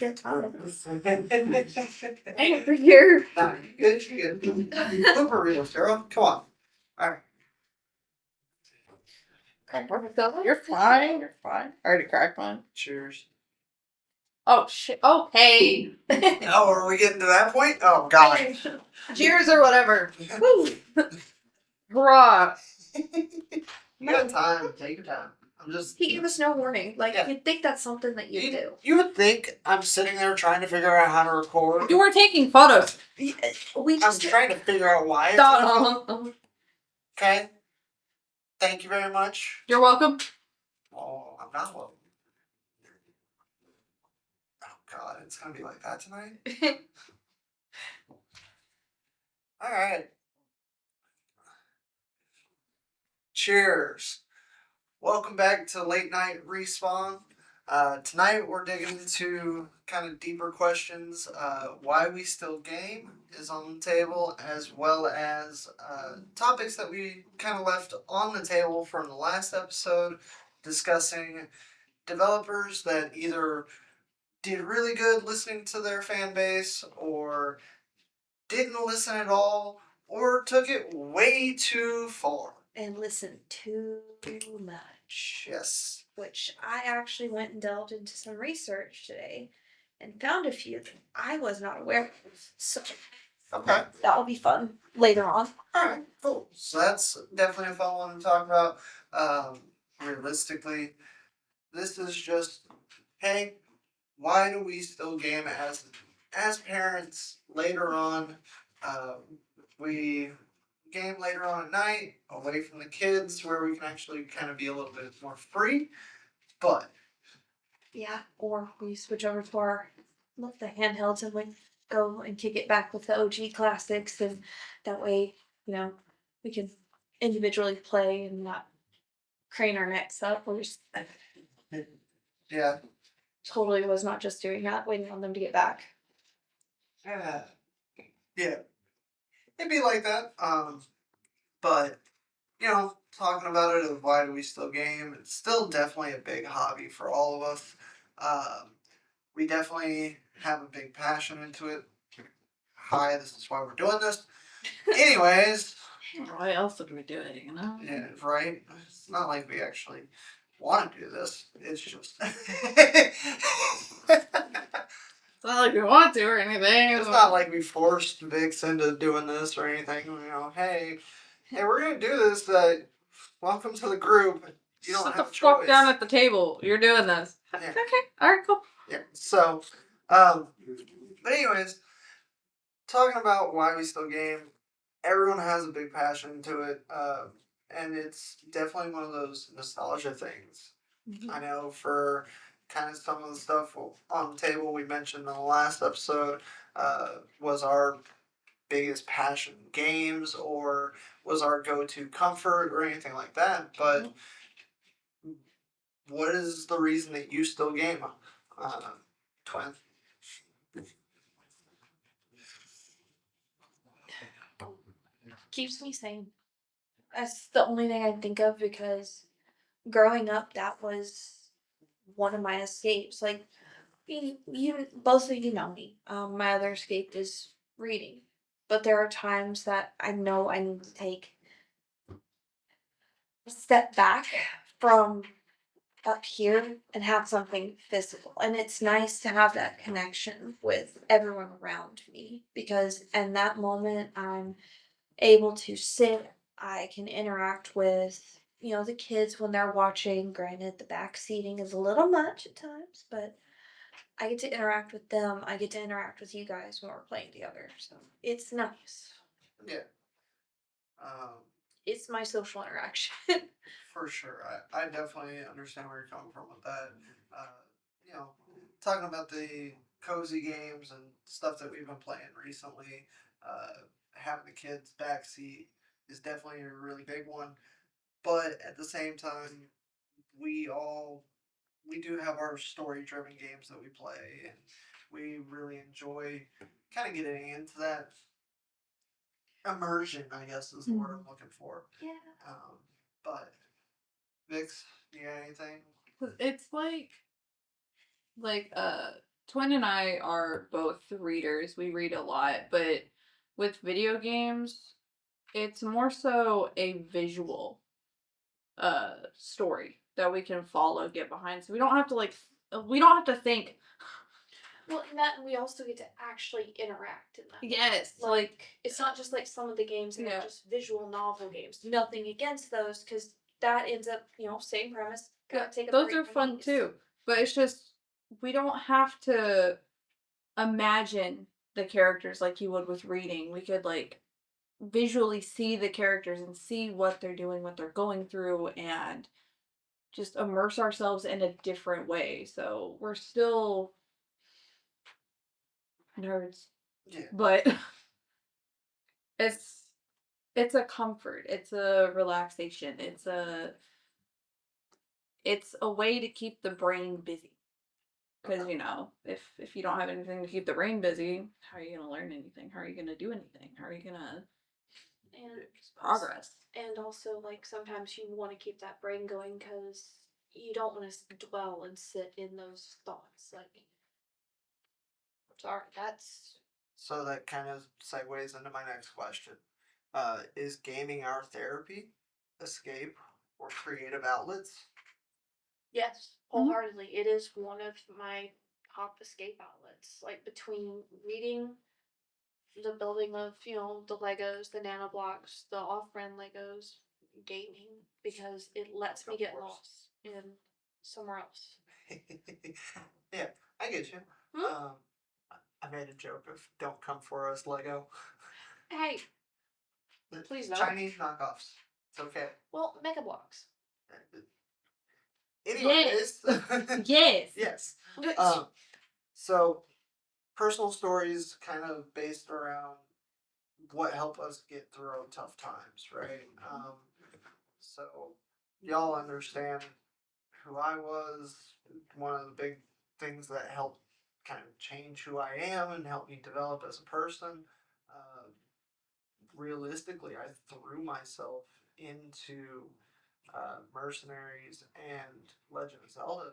get time. Over here. Nah, you good. Blooper reel, Sarah. Come on. All right. You're fine. You're fine. I already cracked mine. Cheers. Oh shit. Oh hey. Oh, are we getting to that point? Oh God. Cheers or whatever. Woo. Hurrah. You got time. Take your time. I'm just. He gave us no warning. Like, Yeah. you'd think that's something that you do. You would think I'm sitting there trying to figure out how to record. You were taking photos. I'm trying to figure out why. Okay. Thank you very much. You're welcome. Oh, I'm not welcome. Oh God, it's gonna be like that tonight. All right. Cheers. Welcome back to Late Night Respawn. Tonight we're digging into kind of deeper questions. Why we still game is on the table, as well as topics that we kind of left on the table from the last episode, discussing developers that either did really good listening to their fan base, or didn't listen at all, or took it way too far. And listened too much. Yes. Which I actually went and delved into some research today and found a few that I was not aware of. So okay. That will be fun later on. Alright, cool. So that's definitely a fun one to talk about. Realistically, this is just, hey, why do we still game as parents later on? We game later on at night, away from the kids, where we can actually kind of be a little bit more free. But yeah, or we switch over to our the handhelds and we go and kick it back with the OG classics, and that way, we can individually play and not crane our necks up. We're just yeah, totally was not just doing that, waiting on them to get back. Yeah, it'd be like that. But talking about it of why do we still game, it's still definitely a big hobby for all of us. We definitely have a big passion into it. Hi, this is why we're doing this. Anyways. Why else would we do it, Yeah, right? It's not like we actually want to do this. It's just. It's not like we want to or anything. It's not like we forced Vix into doing this or anything. Hey, we're going to do this. Welcome to the group. You don't have a choice. Sit the fuck down at the table. You're doing this. Yeah. Okay. All right, cool. Yeah. So, but anyways, talking about why we still game, everyone has a big passion to it, and it's definitely one of those nostalgia things. Mm-hmm. I know for kind of some of the stuff on the table we mentioned in the last episode was our biggest passion, games, or was our go-to comfort or anything like that. But what is the reason that you still game, Twin? Keeps me sane. That's the only thing I think of, because growing up, that was one of my escapes. Like, you both of you know me. My other escape is reading. But there are times that I know I need to take a step back from up here and have something physical. And it's nice to have that connection with everyone around me, because in that moment I'm able to sit, I can interact with, the kids when they're watching. Granted, the back seating is a little much at times, but I get to interact with them. I get to interact with you guys when we're playing together. So it's nice. Yeah. It's my social interaction. For sure. I definitely understand where you're coming from with that. Talking about the cozy games and stuff that we've been playing recently, having the kids backseat is definitely a really big one. But at the same time, we do have our story-driven games that we play, and we really enjoy kind of getting into that immersion, I guess, is the word I'm looking for. Yeah. But Vix, you got anything? It's like Twin and I are both readers. We read a lot, but with video games, it's more so a visual story that we can follow, get behind. So we don't have to we don't have to think. Well, and that we also get to actually interact in that. Yes, like it's not just like some of the games that are just visual novel games. Nothing against those, because that ends up, same premise. yeah, Take a those break are from fun these. too. But it's just we don't have to imagine the characters like you would with reading. We could like visually see the characters and see what they're doing, what they're going through, and just immerse ourselves in a different way. So we're still nerds, Yeah. but it's it's a comfort. It's a relaxation. It's a way to keep the brain busy. Because if you don't have anything to keep the brain busy, how are you gonna learn anything? How are you gonna do anything? How are you gonna progress? And also, like, sometimes you want to keep that brain going because you don't want to dwell and sit in those thoughts. Like, sorry, that's. So that kind of segues into my next question. Is gaming our therapy, escape, or creative outlets? Yes, wholeheartedly. It is one of my top escape outlets. Like, between reading, the building of, the Legos, the nano blocks, the off-brand Legos, gaming, because it lets me get lost in somewhere else. Yeah, I get you. I made a joke of "Don't come for us, Lego." Hey, please don't. Chinese knockoffs. It's okay. Well, Mega Blocks. Anyways, Yes. yes. So personal stories kind of based around what helped us get through tough times, right? So y'all understand who I was. One of the big things that helped kind of change who I am and help me develop as a person. Uh, Realistically, I threw myself into Mercenaries and Legend of Zelda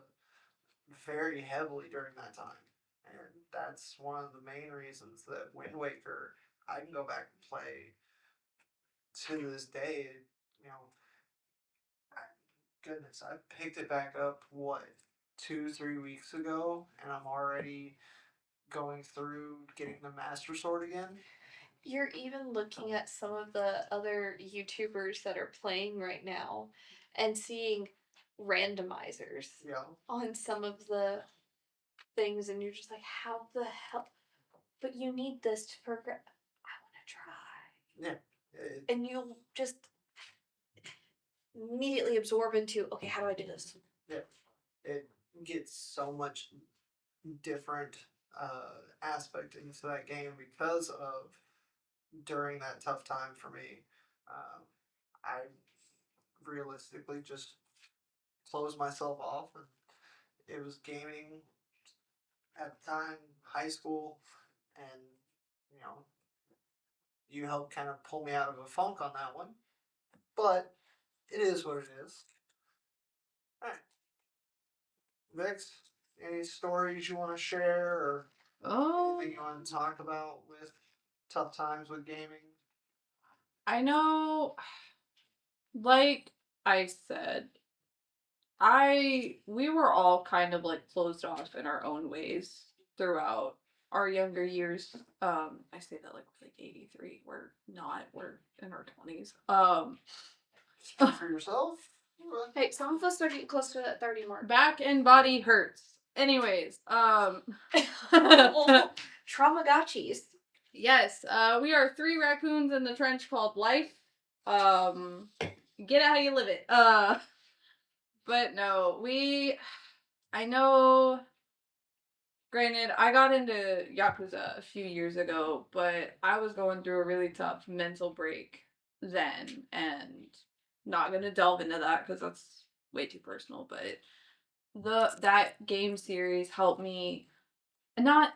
very heavily during that time. And that's one of the main reasons that Wind Waker I can go back and play to this day. You know, goodness, I picked it back up, what, 2, 3 weeks ago, and I'm already going through getting the Master Sword again. You're even looking at some of the other YouTubers that are playing right now and seeing randomizers on some of the things, and you're just like, how the hell? But you need this to progress. I want to try. Yeah. And you'll just immediately absorb into, okay, how do I do this? Yeah. It gets so much different aspect into that game because of during that tough time for me. I realistically just closed myself off, and it was gaming at the time, high school, and you know, you helped kind of pull me out of a funk on that one. But it is what it is. All right, Vix, any stories you want to share or anything you want to talk about with tough times with gaming? I know, like I said, we were all kind of like closed off in our own ways throughout our younger years. I say that like we're like 83. We're not. We're in our 20s. Speak for yourself. Hey, some of us are getting close to that 30 mark. Back and body hurts. Anyways, Traumagotchis. Yes, we are three raccoons in the trench called life. Get it how you live it. But no, I know, granted, I got into Yakuza a few years ago, but I was going through a really tough mental break then, and not gonna delve into that because that's way too personal, but that game series helped me not,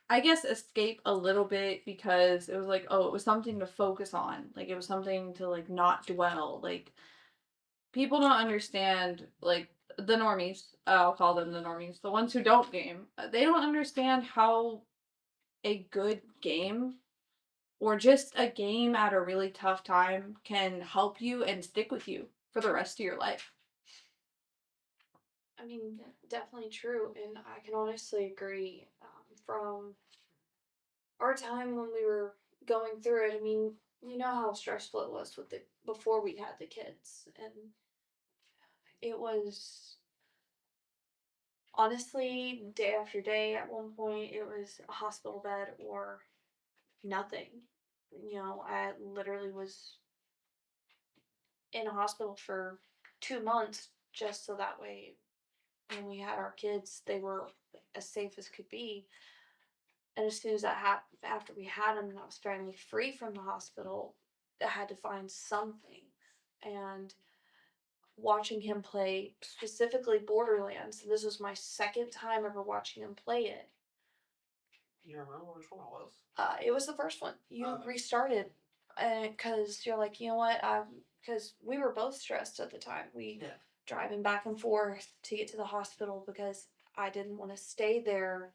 I guess, escape a little bit because it was like, oh, it was something to focus on. Like, it was something to, like, not dwell. Like, people don't understand, like, the normies, I'll call them the normies, the ones who don't game, they don't understand how a good game or just a game at a really tough time can help you and stick with you for the rest of your life. I mean, definitely true, and I can honestly agree. From our time when we were going through it, I mean, you know how stressful it was with the before we had the kids, and it was honestly day after day. At one point, it was a hospital bed or nothing. You know, I literally was in a hospital for 2 months just so that way when we had our kids, they were as safe as could be. And as soon as that happened, after we had him and I was finally free from the hospital, I had to find something. And watching him play specifically Borderlands, this was my second time ever watching him play it. You remember which one it was? It was the first one. You restarted, because you're like, you know what? Because we were both stressed at the time. We driving back and forth to get to the hospital because I didn't want to stay there,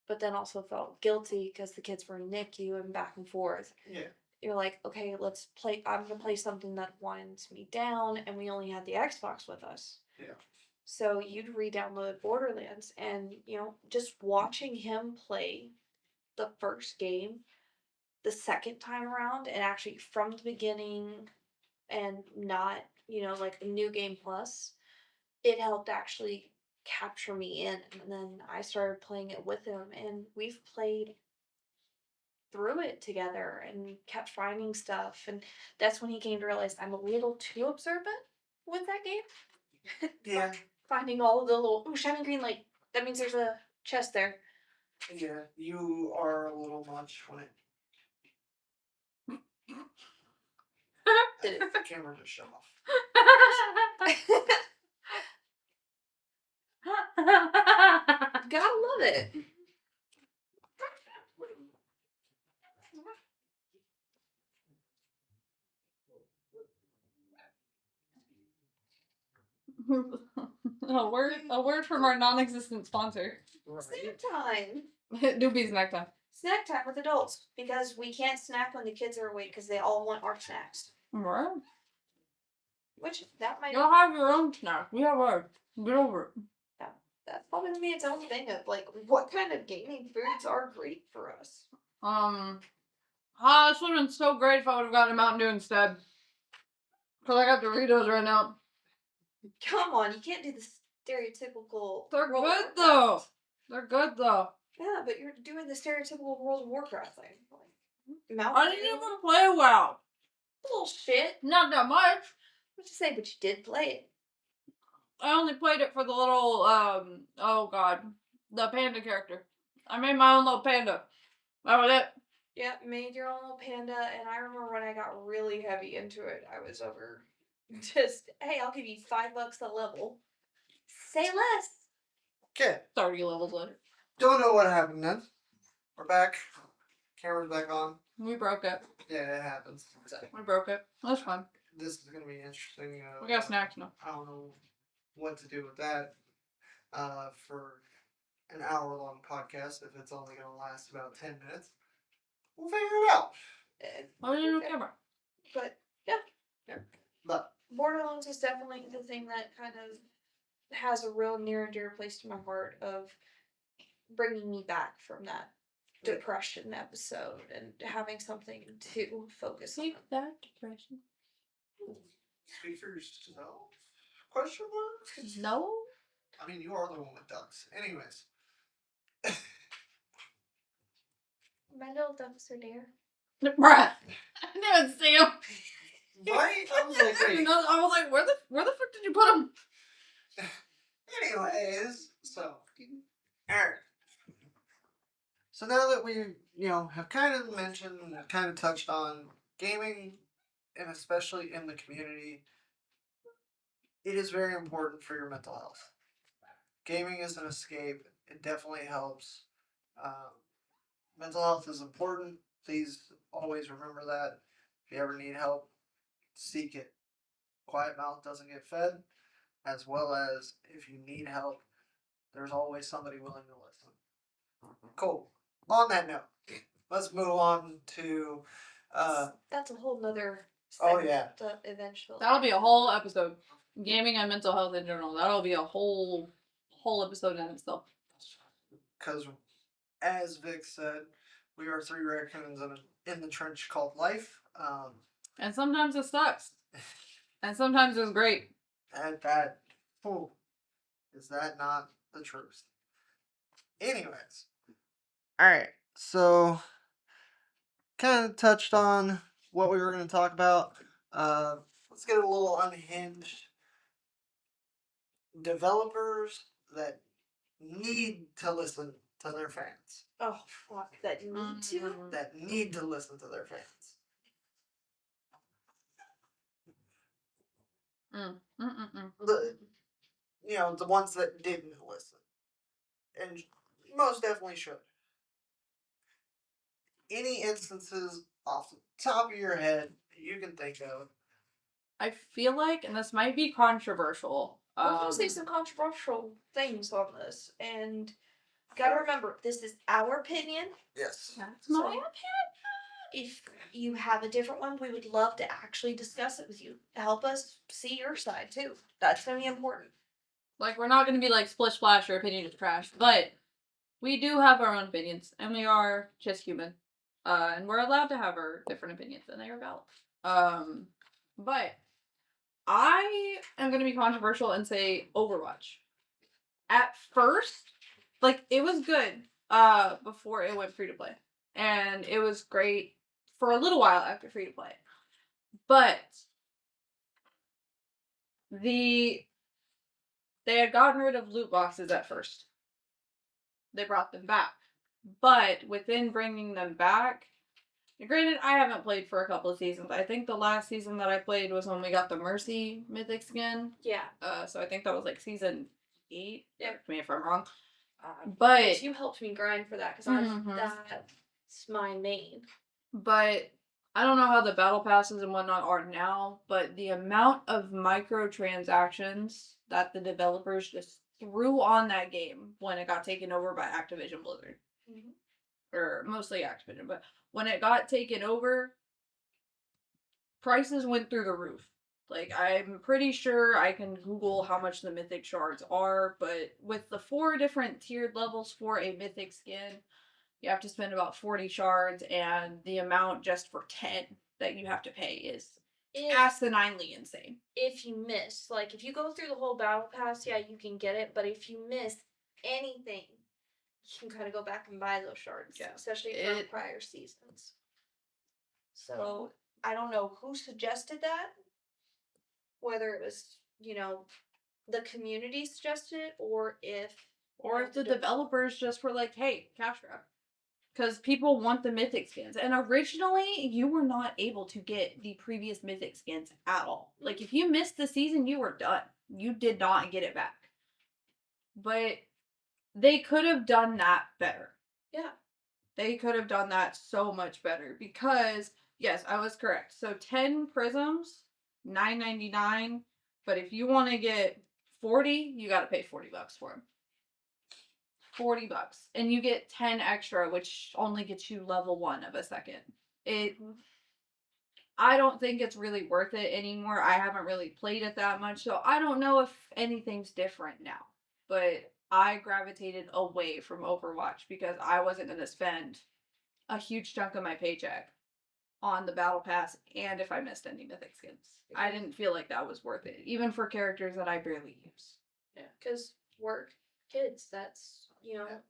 but then also felt guilty because the kids were in NICU and back and forth. Yeah. You're like, okay, let's play. I'm gonna play something that winds me down, and we only had the Xbox with us. Yeah. So you'd re-download Borderlands, and just watching him play the first game the second time around and actually from the beginning and not, like a new game plus, it helped actually capture me in. And then I started playing it with him and we've played through it together and kept finding stuff. And that's when he came to realize I'm a little too observant with that game. Yeah. Finding all of the little, ooh, shining green light. That means there's a chest there. Yeah, you are a little much when it. Did it? The camera just shut off. Gotta love it. A word from our non-existent sponsor. Snack time. Doobie snack time. Snack time with adults because we can't snack when the kids are awake because they all want our snacks. Right. Which that might You'll have your own snack. We have ours. Get over it. that's probably gonna be its own thing of like what kind of gaming foods are great for us. This would have been so great if I would have gotten a Mountain Dew instead. Because I got Doritos right now. Come on, you can't do the stereotypical. They're World of good Warcraft. though. They're good though. Yeah, but you're doing the stereotypical World of Warcraft thing. Like, Mountain I didn't Dew. even play WoW. Bullshit. Not that much. What you say? But you did play it. I only played it for the little, oh god, the panda character. I made my own little panda. That was it. Yeah, made your own little panda, and I remember when I got really heavy into it, I was over just, hey, I'll give you $5 a level. Say less. Okay. 30 levels later. Don't know what happened then. We're back. Camera's back on. We broke it. Yeah, it happens. We broke it. That's fine. This is gonna be interesting. We got snacks now. I don't know what to do with that. For an hour-long podcast, if it's only gonna last about 10 minutes, we'll figure it out. Why did you do camera? But yeah, But Borderlands is definitely the thing that kind of has a real near and dear place to my heart of bringing me back from that depression episode and having something to focus on. That depression. speak for yourself? Question mark? No. I mean, you are the one with ducks. Anyways. My little ducks are there. Bruh. I didn't see him. Right? I was like, wait. I was like, where the fuck did you put him? Anyways, so Eric. So now that we, have kind of mentioned and have kind of touched on gaming, and especially in the community, it is very important for your mental health. Gaming is an escape. It definitely helps. Mental health is important. Please always remember that. If you ever need help, seek it. Quiet mouth doesn't get fed. as well as if you need help, there's always somebody willing to listen. Cool. On that note, let's move on to. That's a whole nother. Oh, yeah. Eventually. That'll be a whole episode. Gaming and mental health in general. That'll be a whole episode in itself. Because, as Vic said, we are three raccoons in the trench called life. And sometimes it sucks. And sometimes it's great. And that, oh, is that not the truth? Anyways, all right. So, kind of touched on what we were going to talk about. Let's get a little unhinged. Developers that need to listen to their fans. Oh fuck! That need to. That need to listen to their fans. The the ones that didn't listen, and most definitely should. Any instances off the top of your head you can think of? I feel like, and this might be controversial. I'm gonna say some controversial things on this, and gotta remember, this is our opinion. Yes. That's my opinion. If you have a different one, we would love to actually discuss it with you. Help us see your side too. That's gonna be important. Like, we're not gonna be like splish splash, your opinion is trash, but we do have our own opinions, and we are just human. And we're allowed to have our different opinions, and they are valid. But I am gonna be controversial and say Overwatch. At first, like, it was good, before it went free to play. And it was great for a little while after free to play. But they had gotten rid of loot boxes at first. They brought them back. But within bringing them back, granted, I haven't played for a couple of seasons. I think the last season that I played was when we got the Mercy mythic skin. Yeah. So I think that was like season 8. Yeah. Correct me if I'm wrong. But you helped me grind for that because that's my main. But I don't know how the battle passes and whatnot are now, but the amount of microtransactions that the developers just threw on that game when it got taken over by Activision Blizzard. Mm-hmm. Or mostly Activision, but when it got taken over, prices went through the roof. Like, I'm pretty sure I can Google how much the mythic shards are, but with the 4 different tiered levels for a mythic skin, you have to spend about 40 shards, and the amount just for 10 that you have to pay is asininely insane. If you miss, like, if you go through the whole battle pass, yeah, you can get it, but if you miss anything, you can kind of go back and buy those shards, Yeah. especially for prior seasons. So, I don't know who suggested that, whether it was, the community suggested it, or if the developers just were like, hey, cash grab. Because people want the mythic skins. And originally, you were not able to get the previous mythic skins at all. Like, if you missed the season, you were done. You did not get it back. But they could have done that better. Yeah. They could have done that so much better. Because, yes, I was correct. So, 10 prisms, $9.99. But if you want to get 40, you got to pay $40 for them. $40, and you get 10 extra, which only gets you level 1 of a second. I don't think it's really worth it anymore. I haven't really played it that much, so I don't know if anything's different now. But I gravitated away from Overwatch because I wasn't going to spend a huge chunk of my paycheck on the battle pass, and if I missed any mythic skins. I didn't feel like that was worth it, even for characters that I barely use. Yeah, because work, kids, that's,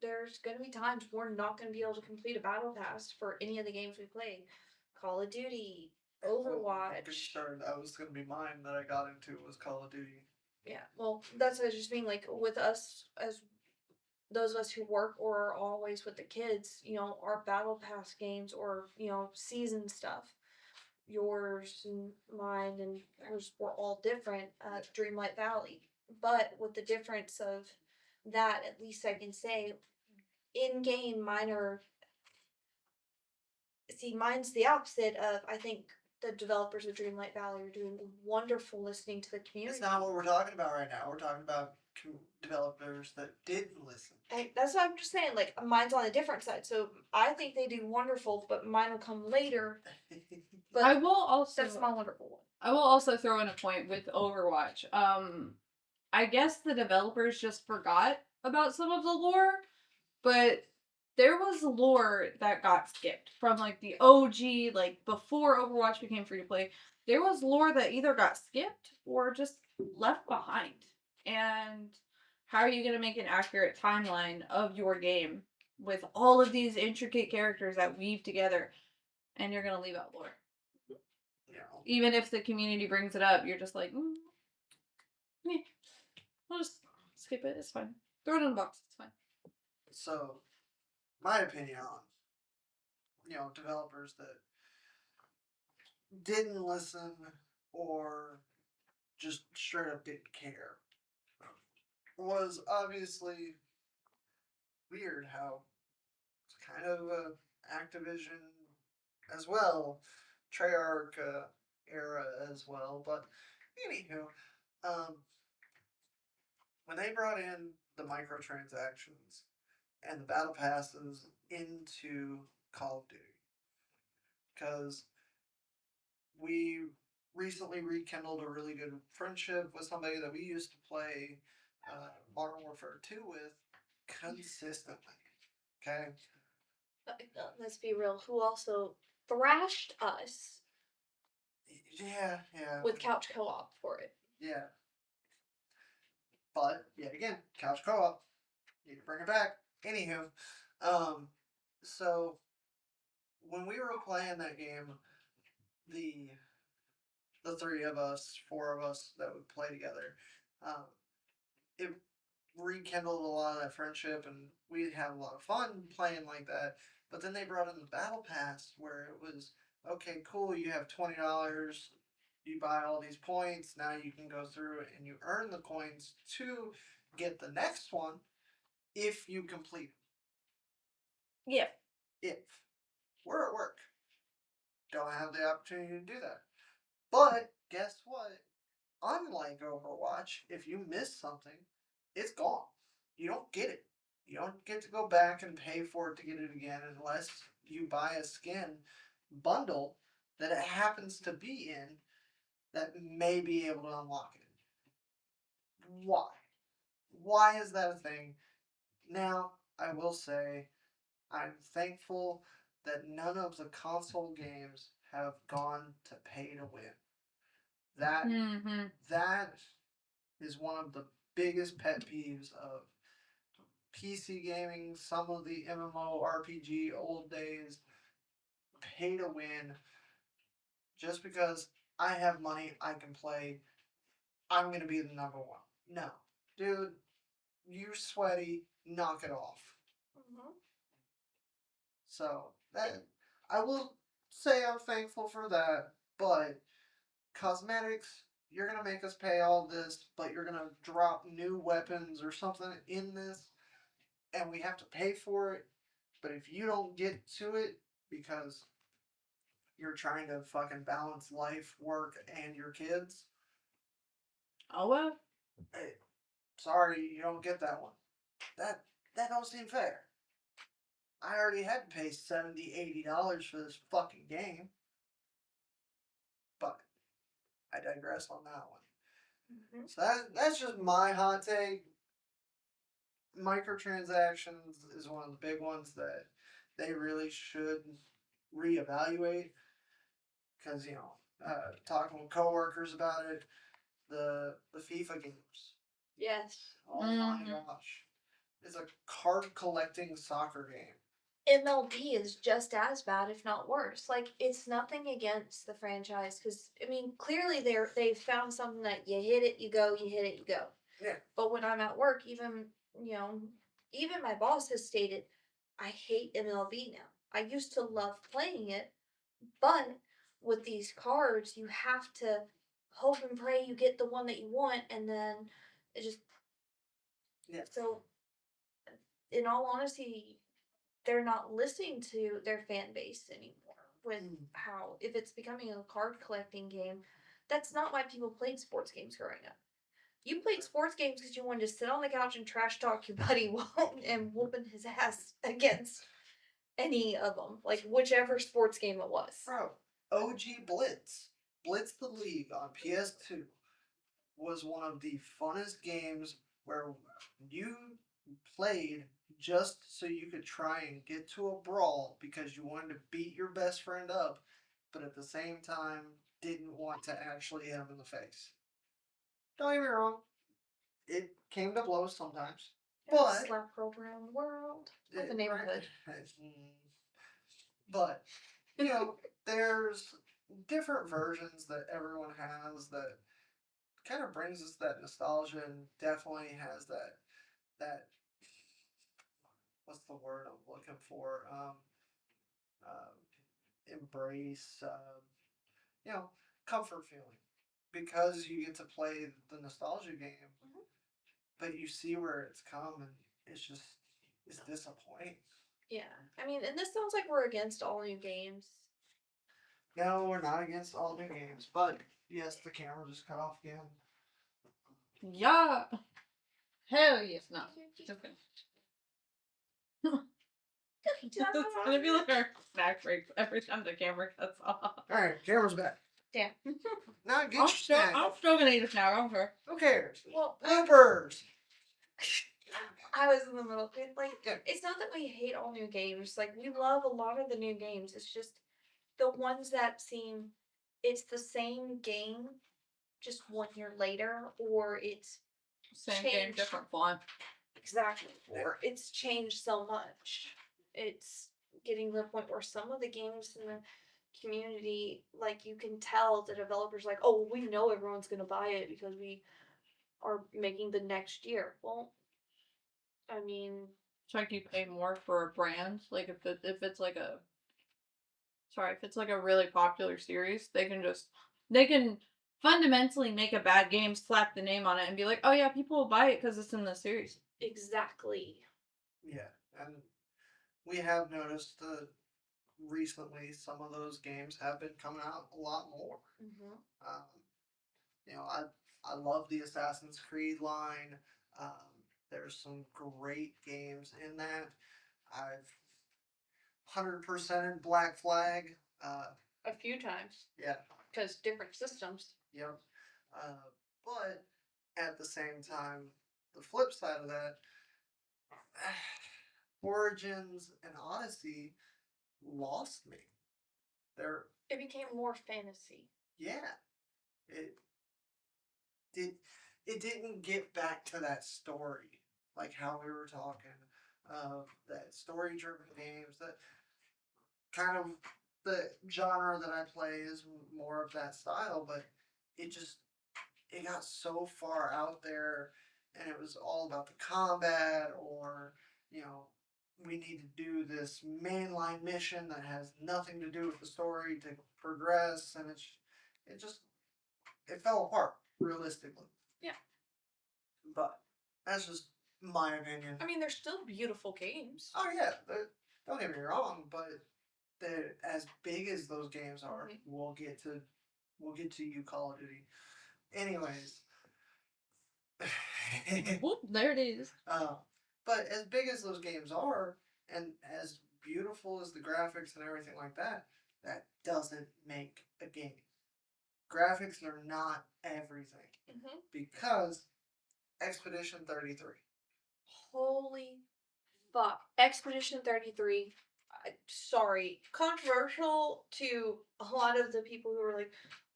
there's going to be times we're not going to be able to complete a battle pass for any of the games we play. Call of Duty, Overwatch. That was going to be mine that I got into was Call of Duty. Yeah, well, that's what I was just mean, like, with us, as those of us who work or are always with the kids, our battle pass games or, season stuff, yours and mine and hers were all different at Dreamlight Valley. But with the difference of that, at least I can say, in game, mine's the opposite of, I think, the developers of Dreamlight Valley are doing wonderful listening to the community. It's not what we're talking about right now. We're talking about developers that didn't listen. That's what I'm just saying. Like mine's on a different side, so I think they do wonderful, but mine will come later. But I will also that's my wonderful one. I will also throw in a point with Overwatch. I guess the developers just forgot about some of the lore, but there was lore that got skipped from like the OG, like before Overwatch became free to play. There was lore that either got skipped or just left behind. And how are you going to make an accurate timeline of your game with all of these intricate characters that weave together and you're going to leave out lore? No. Even if the community brings it up, you're just like, yeah, I'll just skip it. It's fine. Throw it in a box. It's fine. So, my opinion on developers that didn't listen or just straight up didn't care was obviously weird how it's kind of Activision as well, Treyarch era as well. But anywho, um, when they brought in the microtransactions and the battle passes into Call of Duty, because we recently rekindled a really good friendship with somebody that we used to play Modern Warfare 2 with consistently. Okay? Let's be real. Who also thrashed us Yeah. with couch co-op for it? Yeah. But, yet again, couch co op. Need to bring it back. Anywho, so when we were playing that game, the three of us, four of us that would play together, it rekindled a lot of that friendship, and we'd have a lot of fun playing like that. But then they brought in the battle pass, where it was okay, cool. You have $20. You buy all these points. Now you can go through and you earn the coins to get the next one if you complete it. Yeah. If we're at work, don't have the opportunity to do that. But guess what? Unlike Overwatch, if you miss something, it's gone. You don't get it. You don't get to go back and pay for it to get it again unless you buy a skin bundle that it happens to be in that may be able to unlock it. Why? Why is that a thing? Now, I will say, I'm thankful that none of the console games have gone to pay to win. That is one of the biggest pet peeves of PC gaming, some of the MMORPG old days, pay to win. Just because I have money, I can play, I'm going to be the number one. No. Dude, you're sweaty, knock it off. Mm-hmm. So, that I will say I'm thankful for that, but cosmetics, you're going to make us pay all this, but you're going to drop new weapons or something in this, and we have to pay for it. But if you don't get to it because you're trying to fucking balance life, work, and your kids, Oh well. hey, sorry, you don't get that one. That don't seem fair. I already had to pay $70, $80 for this fucking game. But I digress on that one. Mm-hmm. So that's just my hot take. Microtransactions is one of the big ones that they really should reevaluate. Because, talking with coworkers about it, the FIFA games. Yes. Oh my gosh. It's a card collecting soccer game. MLB is just as bad, if not worse. Like, it's nothing against the franchise, because, I mean, clearly they've found something that you hit it, you go, you hit it, you go. Yeah. But when I'm at work, even my boss has stated, I hate MLB now. I used to love playing it, but with these cards, you have to hope and pray you get the one that you want, and then it just. Yeah. So, in all honesty, they're not listening to their fan base anymore. with how if it's becoming a card collecting game, that's not why people played sports games growing up. You played sports games because you wanted to sit on the couch and trash talk your buddy and whooping his ass against any of them, like whichever sports game it was. Bro, OG Blitz, Blitz the League on PS2 was one of the funnest games where you played just so you could try and get to a brawl because you wanted to beat your best friend up, but at the same time didn't want to actually hit him in the face. Don't get me wrong, it came to blows sometimes. But slap around the world of the neighborhood. But you know, there's different versions that everyone has that kind of brings us that nostalgia and definitely has that what's the word I'm looking for? Embrace, you know, comfort feeling because you get to play the nostalgia game, but you see where it's come and it's disappointing. Yeah, I mean, and this sounds like we're against all new games. No, we're not against all new games, but yes, the camera just cut off again. Yeah. Hell yes, no. Just kidding. It's gonna be like our snack break every time the camera cuts off. Alright, camera's back. Damn. Now get your snack. I'm still gonna eat a snack, I don't care. Who cares? Well, Bloopers! I was in the middle. Like, Yeah. it's not that we hate all new games. Like, we love a lot of the new games. It's just the ones that seem it's the same game, just 1 year later, or it's Same game, changed. different font. Exactly. Or it's changed so much. It's getting to the point where some of the games in the community, like, you can tell the developers, like, oh, we know everyone's going to buy it because we are making the next year. Well, I mean, It's like you pay more for a brand. Like if it's like if it's like a really popular series, they can fundamentally make a bad game, slap the name on it, and be like, oh yeah, people will buy it because it's in the series. exactly. Yeah, and we have noticed that recently some of those games have been coming out a lot more. Mm-hmm. You know, I love the Assassin's Creed line. Um, there's some great games in that. I've 100%ed Black Flag. A few times. Yeah. Because different systems. Yep. But at the same time, the flip side of that, Origins and Odyssey lost me. It became more fantasy. Yeah, it did. It didn't get back to that story like how we were talking of that story-driven games. That kind of the genre that I play is more of that style, but it just it got so far out there, and it was all about the combat or you know we need to do this mainline mission that has nothing to do with the story to progress, and it fell apart realistically. Yeah. But that's just my opinion. I mean, they're still beautiful games. Oh yeah, don't get me wrong, but they're as big as those games are. Mhm. We'll get to you, Call of Duty. Anyways, Whoop, there it is. but as big as those games are, and as beautiful as the graphics and everything like that, that doesn't make a game. Graphics are not everything because Expedition 33. Holy fuck. Expedition 33. Sorry. Controversial to a lot of the people who are like,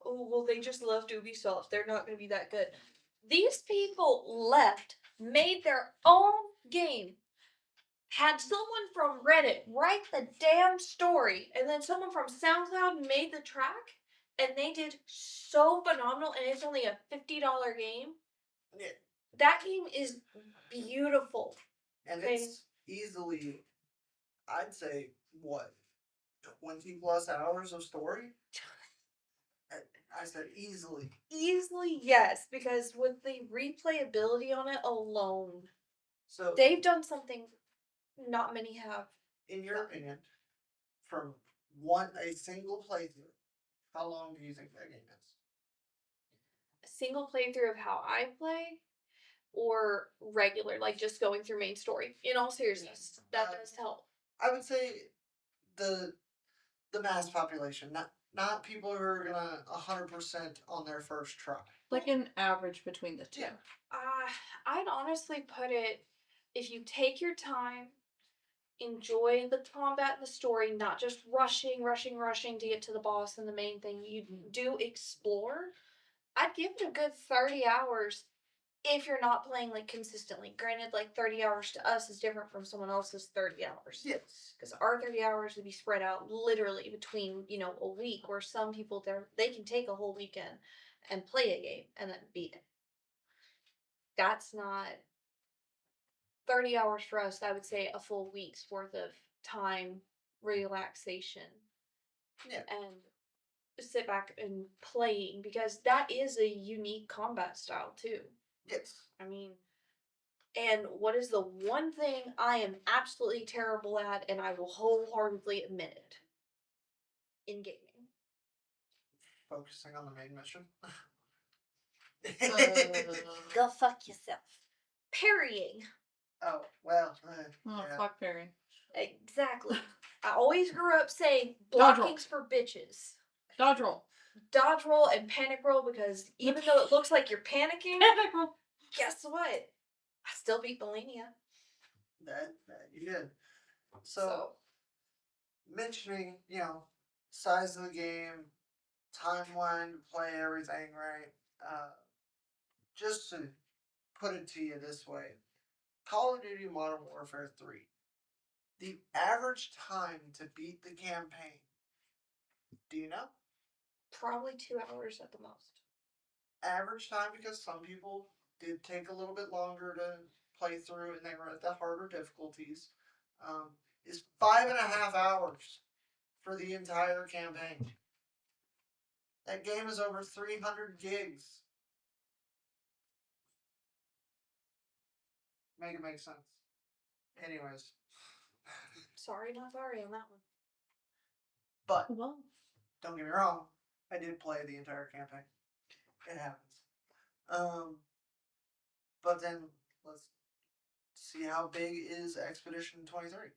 oh, well, they just left Ubisoft. They're not going to be that good. These people left, made their own game, had someone from Reddit write the damn story, and then someone from SoundCloud made the track, and they did so phenomenal, and it's only a $50 game. Yeah. That game is beautiful. And it's easily, I'd say, what, 20 plus hours of story? I said easily. Easily, yes, because with the replayability on it alone, So they've done something not many have. in your opinion, from a single playthrough, how long do you think that game is? A single playthrough of how I play, or regular, like just going through main story. In all seriousness, that does help. I would say the the mass population, not people who are gonna 100% on their first try. Like an average between the two. Yeah. I'd honestly put it, if you take your time, enjoy the combat and the story, not just rushing to get to the boss and the main thing. You do explore. I'd give it a good 30 hours if you're not playing like consistently. Granted, like 30 hours to us is different from someone else's 30 hours. Yes. Because our 30 hours would be spread out literally between, a week, where some people they can take a whole weekend and play a game and then beat it. That's not 30 hours for us. I would say a full week's worth of time, relaxation, Yeah. and sit back and playing, because that is a unique combat style too. Yes. I mean, and what is the one thing I am absolutely terrible at, and I will wholeheartedly admit it? In gaming. Focusing on the main mission. Go fuck yourself. Parrying. Oh, well. Oh, Yeah. fuck Perry. Exactly. I always grew up saying Dodge roll. blocking's for bitches. Dodge roll. Dodge roll and panic roll, because even though it looks like you're panicking, Panic roll. guess what? I still beat Melania. That you did. So, mentioning, size of the game, timeline to play everything right. Just to put it to you this way, Call of Duty Modern Warfare 3. The average time to beat the campaign, do you know? Probably 2 hours at the most. Average time, because some people did take a little bit longer to play through and they were at the harder difficulties, is 5.5 hours for the entire campaign. That game is over 300 gigs. Make it make sense. Anyways. Sorry, not sorry on that one. But, Well, don't get me wrong, I did play the entire campaign. It happens. But then, let's see, how big is Expedition 23?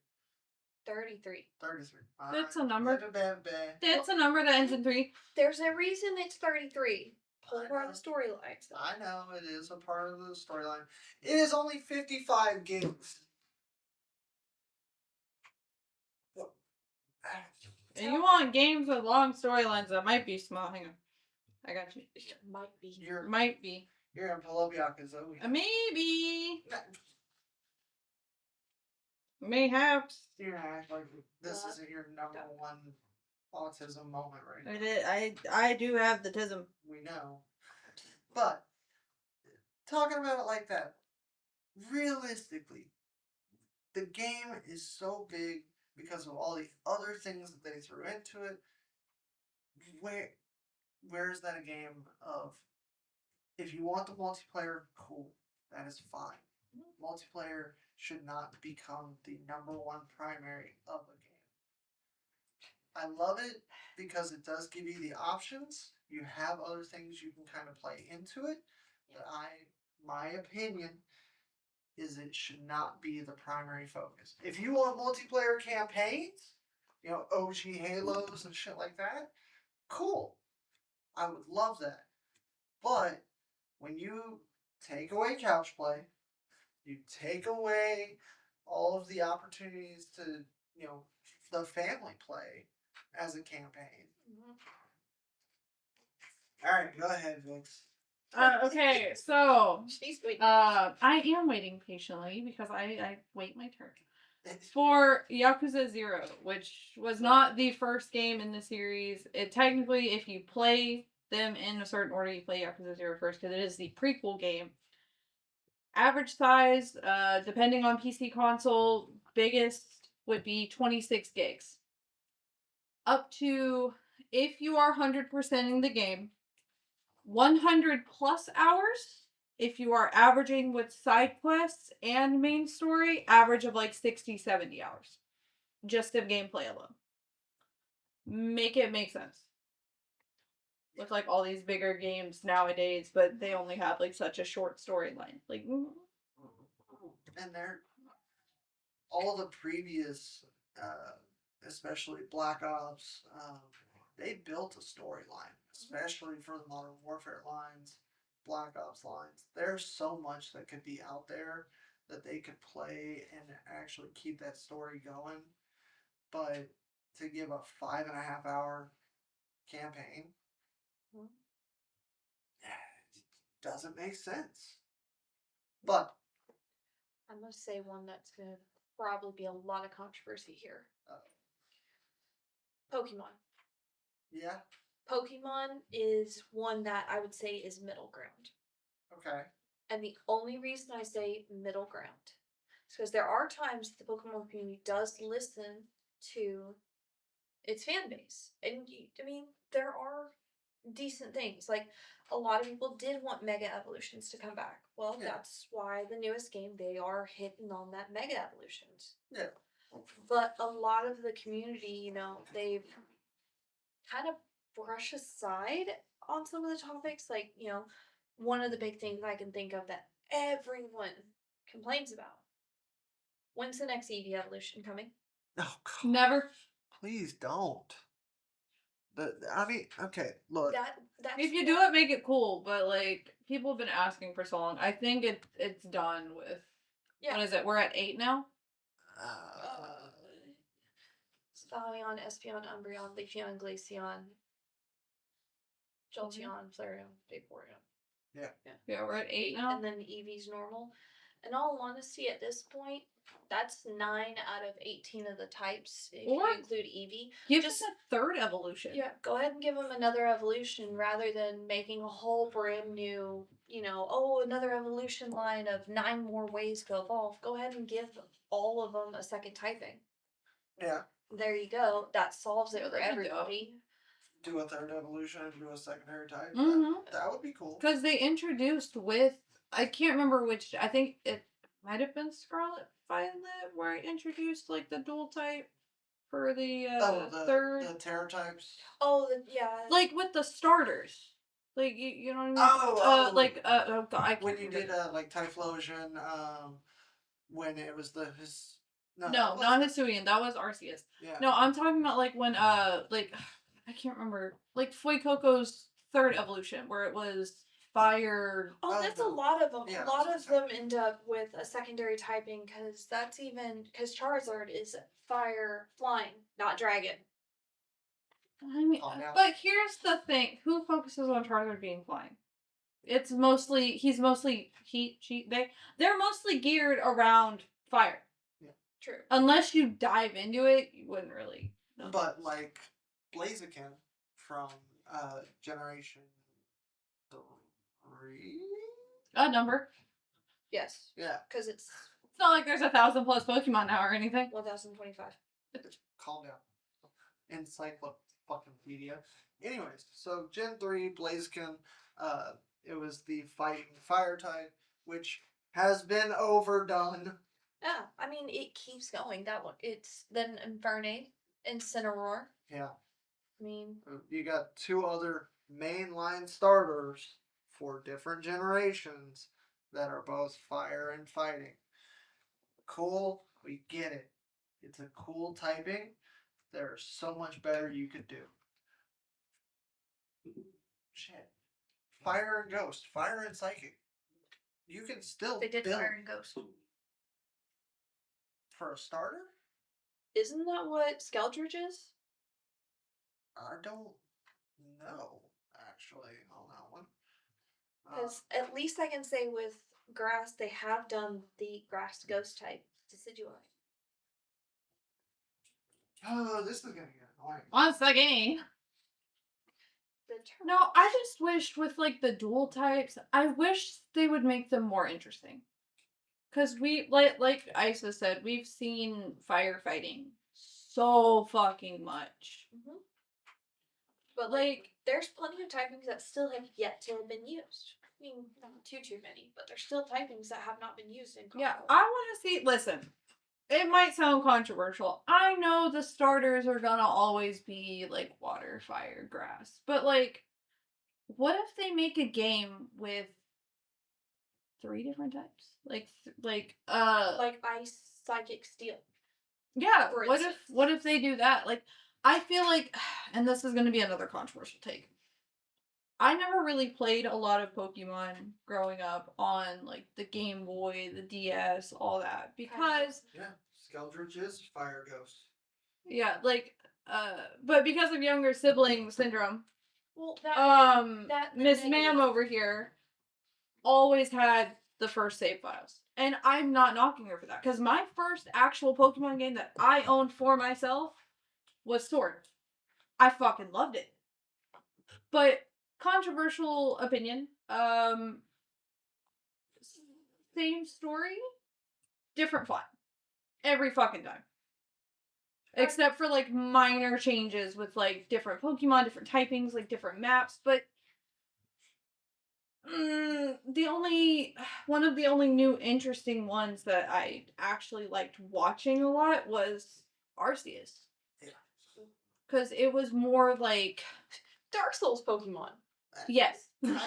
33. 33. That's a number. Bam. It's a number that ends in 3. There's a reason it's 33. Whole part of the storyline. I know, it is a part of the storyline. It is only 55 gigs. And you want games with long storylines that might be small. Hang on. I got you. It might be. Might be. You're in Polobiaka, Zoe. Maybe. Mayhaps. You're gonna act like this isn't your number one autism moment right now. I do have the tism. We know. But, talking about it like that, realistically, the game is so big because of all the other things that they threw into it. Where's that a game of, if you want the multiplayer, cool, that is fine. Multiplayer should not become the number one primary of a game. I love it because it does give you the options. You have other things you can kind of play into it. But my opinion is it should not be the primary focus. If you want multiplayer campaigns, OG Halos and shit like that, cool. I would love that. But when you take away couch play, you take away all of the opportunities to, the family play as a campaign. Mm-hmm. All right, go ahead, Vince. Okay, so She's waiting. I am waiting patiently because I wait my turn for Yakuza 0, which was not the first game in the series. It technically, if you play them in a certain order, you play Yakuza 0 first because it is the prequel game. Average size, depending on PC console, biggest would be 26 gigs. Up to, if you are 100%ing the game, 100 plus hours. If you are averaging with side quests and main story, average of like 60, 70 hours. Just of gameplay alone. make it make sense. With like all these bigger games nowadays, but they only have like such a short storyline. Like, And they're all the previous, especially Black Ops, they built a storyline, especially for the Modern Warfare lines, Black Ops lines. There's so much that could be out there that they could play and actually keep that story going. But to give a 5.5 hour campaign doesn't make sense. But I must say one that's gonna probably be a lot of controversy here. Pokemon. yeah, Pokemon is one that I would say is middle ground. okay. And the only reason I say middle ground is because there are times the Pokemon community does listen to its fan base. And I mean, there are decent things. Like, a lot of people did want Mega Evolutions to come back. Well, Yeah. that's why the newest game, they are hitting on that Mega Evolutions. Yeah. But a lot of the community, they've kind of brushed aside on some of the topics. Like, one of the big things I can think of that everyone complains about. When's the next Eevee evolution coming? Oh God. never. Please don't. I mean, okay, look. That's If you do it, make it cool. But like people have been asking for so long. I think it's done with. Yeah. What is it? We're at 8 now. Stallion, Espeon, Umbreon, Leafeon, Glaceon, Jolteon, Flareon, Vaporeon. Yeah, we're at 8 now. And then Eevee's normal. In all honesty, at this point, that's 9 out of 18 of the types if you Or include Eevee. Give us a third evolution. Yeah, go ahead and give them another evolution rather than making a whole brand new, another evolution line of 9 more ways to evolve. Go ahead and give all of them a second typing. Yeah. There you go. That solves it Yeah, for that'd be everybody. Do a third evolution and do a secondary type. Mm-hmm. That would be cool. Because they introduced I can't remember which. I think it might have been Scarlet Violet where it introduced like the dual type for the third. The Terror types. Oh, yeah. Like with the starters. Like you know what I mean? Oh. God, I can't When you remember. did like Typhlosion, when it was his. No, not Hisuian. That was Arceus. Yeah. No, I'm talking about like when like I can't remember like Fuecoco's third evolution where it was fire. Oh, that's a lot of them. Yeah, a lot of them end up with a secondary typing because Charizard is fire flying, not dragon. I mean, but here's the thing: who focuses on Charizard being flying? He's mostly heat. They're mostly geared around fire. Yeah, true. Unless you dive into it, you wouldn't really know. But like Blaziken from Generation 3. A number. Yes. Yeah. Because it's not like there's 1,000+ Pokemon now or anything. 1,025. Calm down. Encyclopedia. Anyways, so Gen 3 Blaziken, it was the fighting fire type, which has been overdone. Yeah, I mean it keeps going. That one, it's then Infernape, Incineroar. Yeah. I mean, you got 2 other mainline starters for different generations that are both fire and fighting. Cool, we get it. It's a cool typing. There's so much better you could do. Shit. Fire and Ghost, Fire and Psychic. You can still they did build Fire and Ghost. for a starter? Isn't that what Skeldridge is? I don't know, actually, on that one. Because at least I can say with Grass, they have done the Grass Ghost type Decidueye. Oh, this is gonna get annoying. Once again. No, I just wished with like the dual types, I wish they would make them more interesting. Cause we like Isa said, we've seen firefighting so fucking much. Mm-hmm. But like, there's plenty of typings that still have yet to have been used. I mean, not too many, but there's still typings that have not been used in combat. Yeah, I want to see. Listen, it might sound controversial. I know the starters are gonna always be like water, fire, grass. But like, what if they make a game with three different types? Like ice, psychic, steel. Yeah, For what if instance. they do that? Like, I feel like, and this is gonna be another controversial take. I never really played a lot of Pokemon growing up on like the Game Boy, the DS, all that because Yeah, Skeldridge is Fire Ghost. yeah, like but because of younger sibling syndrome, Well, Miss Ma'am over here always had the first save files. And I'm not knocking her for that cuz my first actual Pokemon game that I owned for myself was Sword. I fucking loved it. But controversial opinion, same story, different font every fucking time. Except for like minor changes with like different Pokemon, different typings, like different maps. But the only one of the only new interesting ones that I actually liked watching a lot was Arceus. Yeah. Because it was more like Dark Souls Pokemon. yes, Kind of.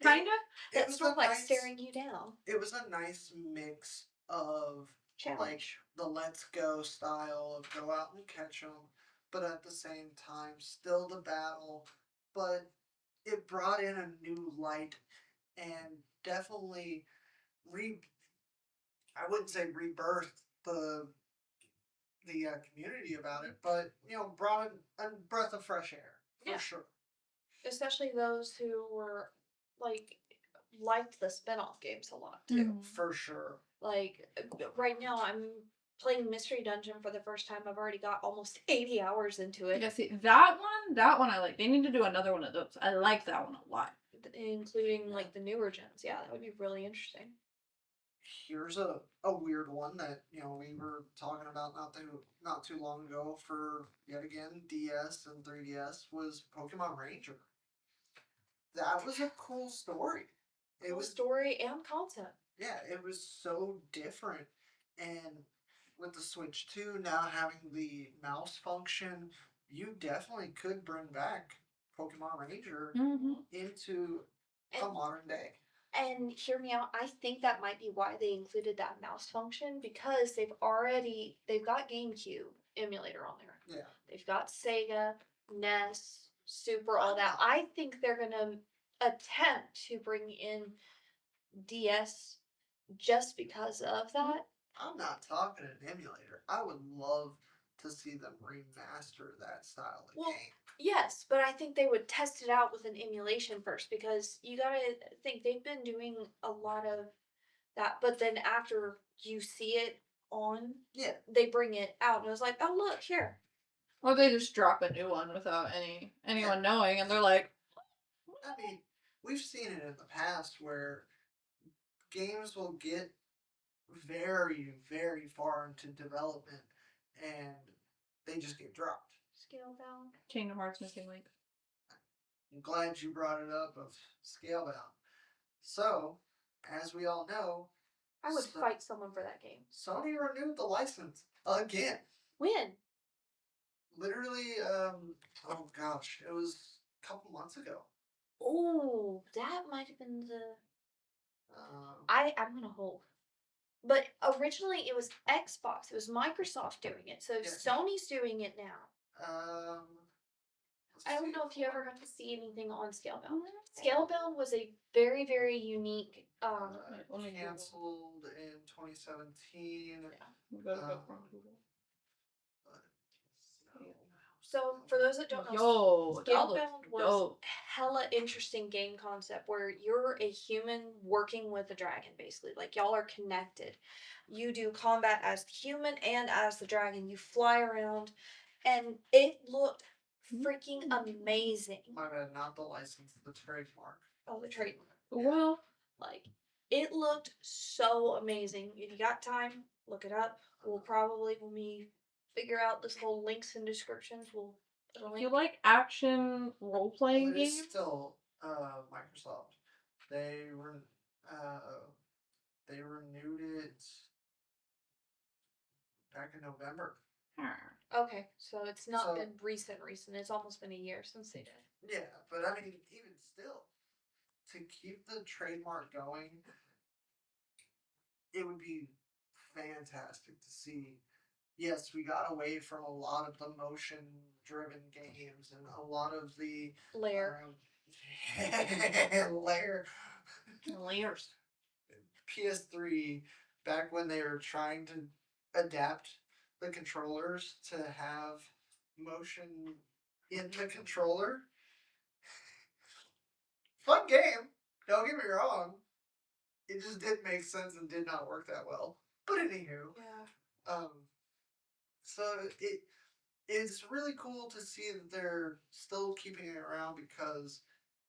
kind of. That's sort of like staring you down. It was a nice mix of Challenge. like the let's go style of go out and catch them, but at the same time still the battle. But it brought in a new light and definitely re. I wouldn't say rebirthed the community about it, but brought a breath of fresh air for sure. Especially those who were like liked the spin-off games a lot too. Mhm. For sure. Like right now I'm playing Mystery Dungeon for the first time. I've already got almost 80 hours into it. Yeah, see that one I like. They need to do another one of those. I like that one a lot. Including like the newer gens. Yeah, that would be really interesting. Here's a weird one that we were talking about not too long ago for yet again DS and 3DS was Pokemon Ranger. That was a cool story. It was story and concept. Yeah, it was so different, and with the Switch 2 now having the mouse function, you definitely could bring back Pokemon Ranger into a modern day. And hear me out, I think that might be why they included that mouse function because they've got GameCube emulator on there. Yeah. They've got Sega, NES, Super, all that. I think they're gonna attempt to bring in DS just because of that. I'm not talking an emulator. I would love to see them remaster that style of game. Yes, but I think they would test it out with an emulation first because you gotta think they've been doing a lot of that. But then after you see it on, they bring it out and it was like, oh look here. Or they just drop a new one without anyone knowing, and they're like, I mean, we've seen it in the past where games will get very, very far into development and they just get dropped. Scalebound. Kingdom Hearts Missing Link. I'm glad you brought it up of Scalebound. So, as we all know, I would fight someone for that game. Sony renewed the license again. When? Literally, oh gosh, it was a couple months ago. Oh, that might have been the. I'm gonna hold. But originally it was Xbox. It was Microsoft doing it. So Sony's doing it now. I don't know if you ever got to see anything on Scalebound. Scalebound was a very, very unique. Canceled in 2017. Yeah. So for those that don't know, Scalebound was dope. hella interesting game concept where you're a human working with a dragon, basically. Like y'all are connected. You do combat as the human and as the dragon. You fly around, and it looked freaking amazing. My bad, not the license, the trademark. Oh, the trademark. Well, like it looked so amazing. If you got time, look it up. We'll probably when we figure out this whole links and descriptions, we'll put a link. You like action role playing games? It's still Microsoft. They renewed it back in November. Okay, so it's not So- been recent. It's almost been a year since they did. Yeah, but I mean, even still, to keep the trademark going, it would be fantastic to see. Yes, we got away from a lot of the motion driven games and a lot of the Lair. layer Layers. PS3 back when they were trying to adapt the controllers to have motion in the controller. Fun game, don't get me wrong. It just didn't make sense and did not work that well. But anywho, Yeah. so it's really cool to see that they're still keeping it around because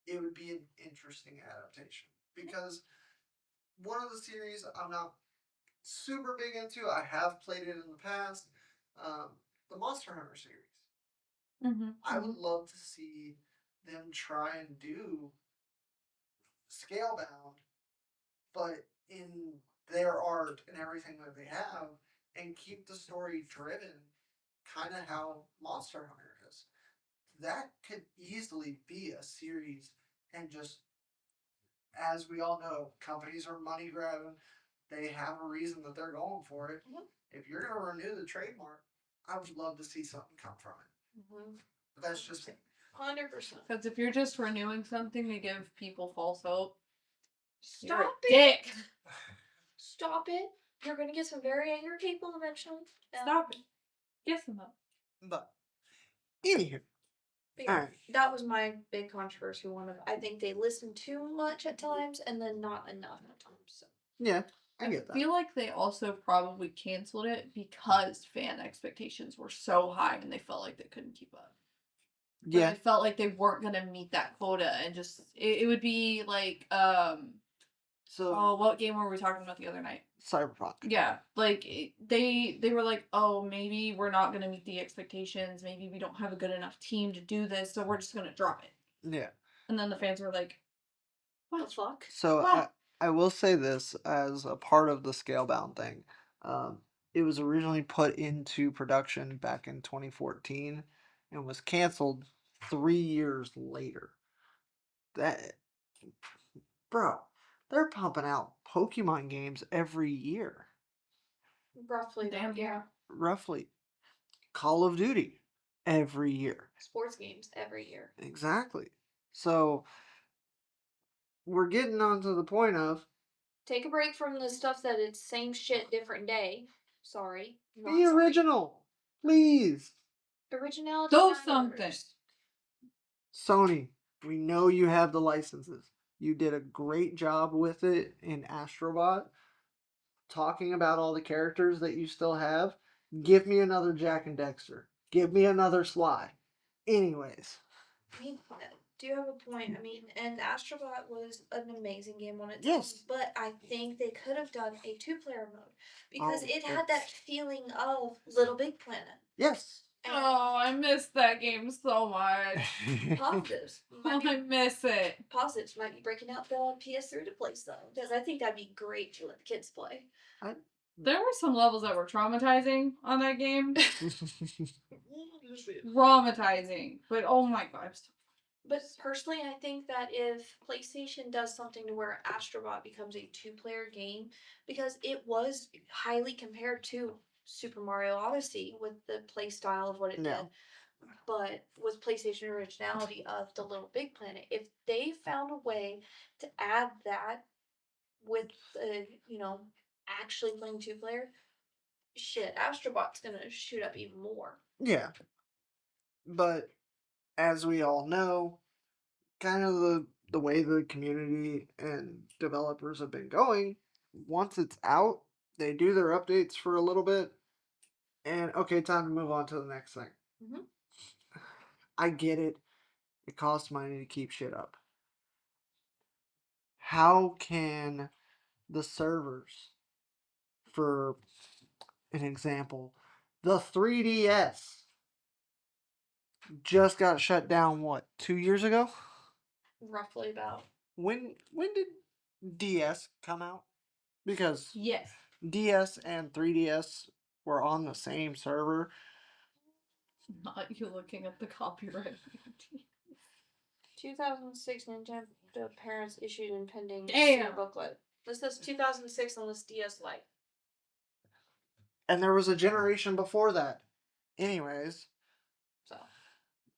it would be an interesting adaptation. Because one of the series I'm not super big into, I have played it in the past, the Monster Hunter series. Mm-hmm. I would love to see them try and do Scalebound, but in their art and everything that they have, and keep the story driven, kind of how Monster Hunter is. That could easily be a series, and just as we all know, companies are money grabbing. They have a reason that they're going for it. Mhm. If you're going to renew the trademark, I would love to see something come from it. But that's just 100%. Because if you're just renewing something to give people false hope, you're Stop a it. dick. Stop it. You're gonna get some very angry people eventually. Stop it. Get them up. But anywho, But yeah, alright. that was my big controversy. I think they listen too much at times and then not enough at times. So Yeah, I get I that. feel like they also probably canceled it because fan expectations were so high and they felt like they couldn't keep up. Yeah. They felt like they weren't gonna meet that quota, and just it would be like So what game were we talking about the other night? Cyberpunk. Yeah, like they were like, oh, maybe we're not gonna meet the expectations. Maybe we don't have a good enough team to do this, so we're just gonna drop it. Yeah. And then the fans were like, what the fuck? So Wow. I will say this as a part of the Scalebound thing. It was originally put into production back in 2014 and was canceled 3 years later. That, bro, they're pumping out Pokemon games every year, Roughly. Damn, that, yeah. roughly. Call of Duty every year. Sports games every year. Exactly. So we're getting on to the point of Take a break from the stuff that it's same shit, different day. Sorry. Not be sorry. original, please. Originality. do matters. something. Sony, we know you have the licenses. You did a great job with it in Astrobot. Talking about all the characters that you still have. Give me another Jack and Dexter. Give me another Sly. Anyways. I mean, do you have a point? I mean, and Astrobot was an amazing game on its Yes. own, but I think they could have done a 2-player mode because Oh, it had that feeling of Little Big Planet. Yes. And Oh, I miss that game so much. positives. I miss it. Positives might be breaking out the PS3 to play stuff because I think that'd be great to let the kids play. There were some levels that were traumatizing on that game. Traumatizing. But oh my god. But personally, I think that if PlayStation does something to where Astrobot becomes a 2-player game, because it was highly compared to Super Mario Odyssey with the play style of what it Yeah. did, but with PlayStation originality of the Little Big Planet, if they found a way to add that with actually playing 2-player, shit, Astrobot's gonna shoot up even more. Yeah. But as we all know, kind of the way the community and developers have been going, once it's out, they do their updates for a little bit, and okay, time to move on to the next thing. Mhm. I get it. It costs money to keep shit up. How can the servers, for an example, the 3DS just got shut down, what, 2 years ago? Roughly about. When did DS come out? Because Yes. DS and 3DS were on the same server. Not you looking at the copyright. 2006 Nintendo parents issued impending Damn. booklet. This says 2006 on this DS Lite. And there was a generation before that. Anyways.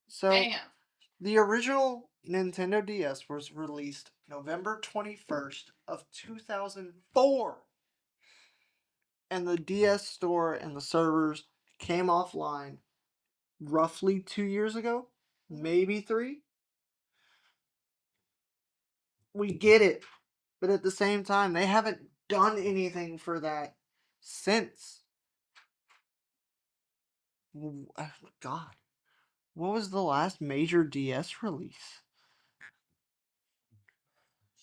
So Damn. the original Nintendo DS was released November 21st of 2004. And the DS store and the servers came offline roughly 2 years ago, maybe 3. We get it. But at the same time, they haven't done anything for that since. Oh God. What was the last major DS release?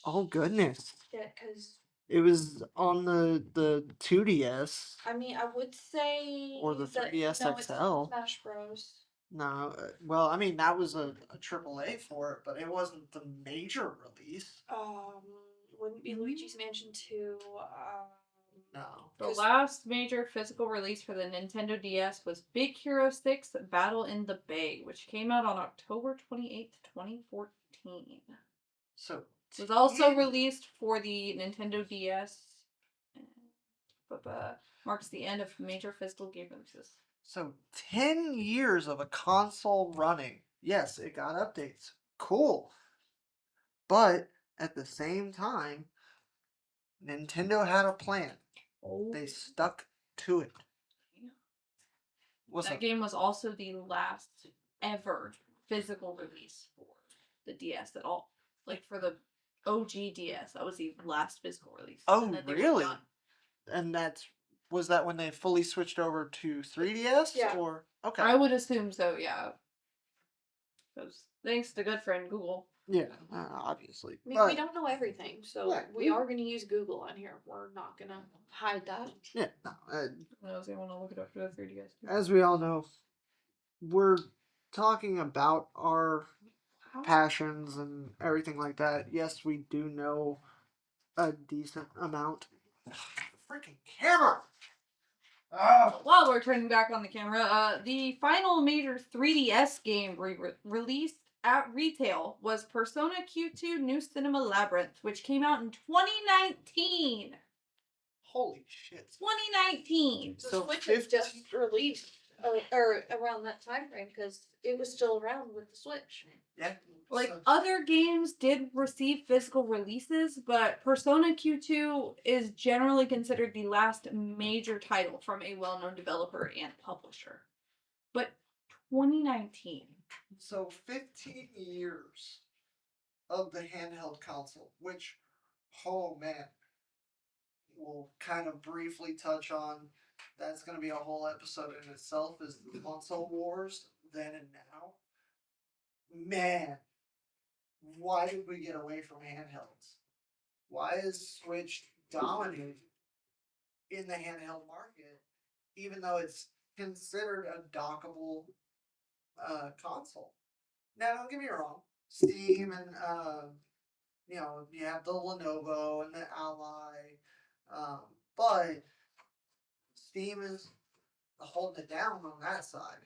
Oh goodness. Yeah, because It was on the 2DS. I mean, I would say Or the 3DS no, it's XL. Smash Bros. No, well, I mean that was a AAA for it, but it wasn't the major release. Wouldn't be Luigi's Mansion 2. No. The last major physical release for the Nintendo DS was Big Hero 6 Battle in the Bay, which came out on October 28th, 2014. So It was also released for the Nintendo DS. Marks the end of major physical game releases. So 10 years of a console running. Yes, it got updates. Cool. But at the same time, Nintendo had a plan. Oh. They stuck to it. That game was also the last ever physical release for the DS at all. Like for the OG DS, that was the last physical release. Oh, really? And was that when they fully switched over to 3DS? Yeah. Or okay. I would assume so, yeah. Because thanks to good friend Google. Yeah, obviously. I mean, we don't know everything, so Yeah, we are going to use Google on here. We're not going to hide that. Yeah, no. I was going to look it up for the 3DS. As we all know, we're talking about our passions and everything like that. Yes, we do know a decent amount. Freaking camera! While we're turning back on the camera, the final major 3DS game released at retail was Persona Q2 New Cinema Labyrinth, which came out in 2019. Holy shit. 2019. The So Switch was just released, or around that time frame, because it was still around with the Switch. Yeah. Like, other games did receive physical releases, but Persona Q2 is generally considered the last major title from a well-known developer and publisher. But 2019. So 15 years of the handheld console, which, oh man, we'll kind of briefly touch on. That's going to be a whole episode in itself, is the console wars then and now. Man, why did we get away from handhelds? Why is Switch dominating in the handheld market, even though it's considered a dockable console? Now, don't get me wrong. Steam and you have the Lenovo and the Ally, but Steam is holding it down on that side.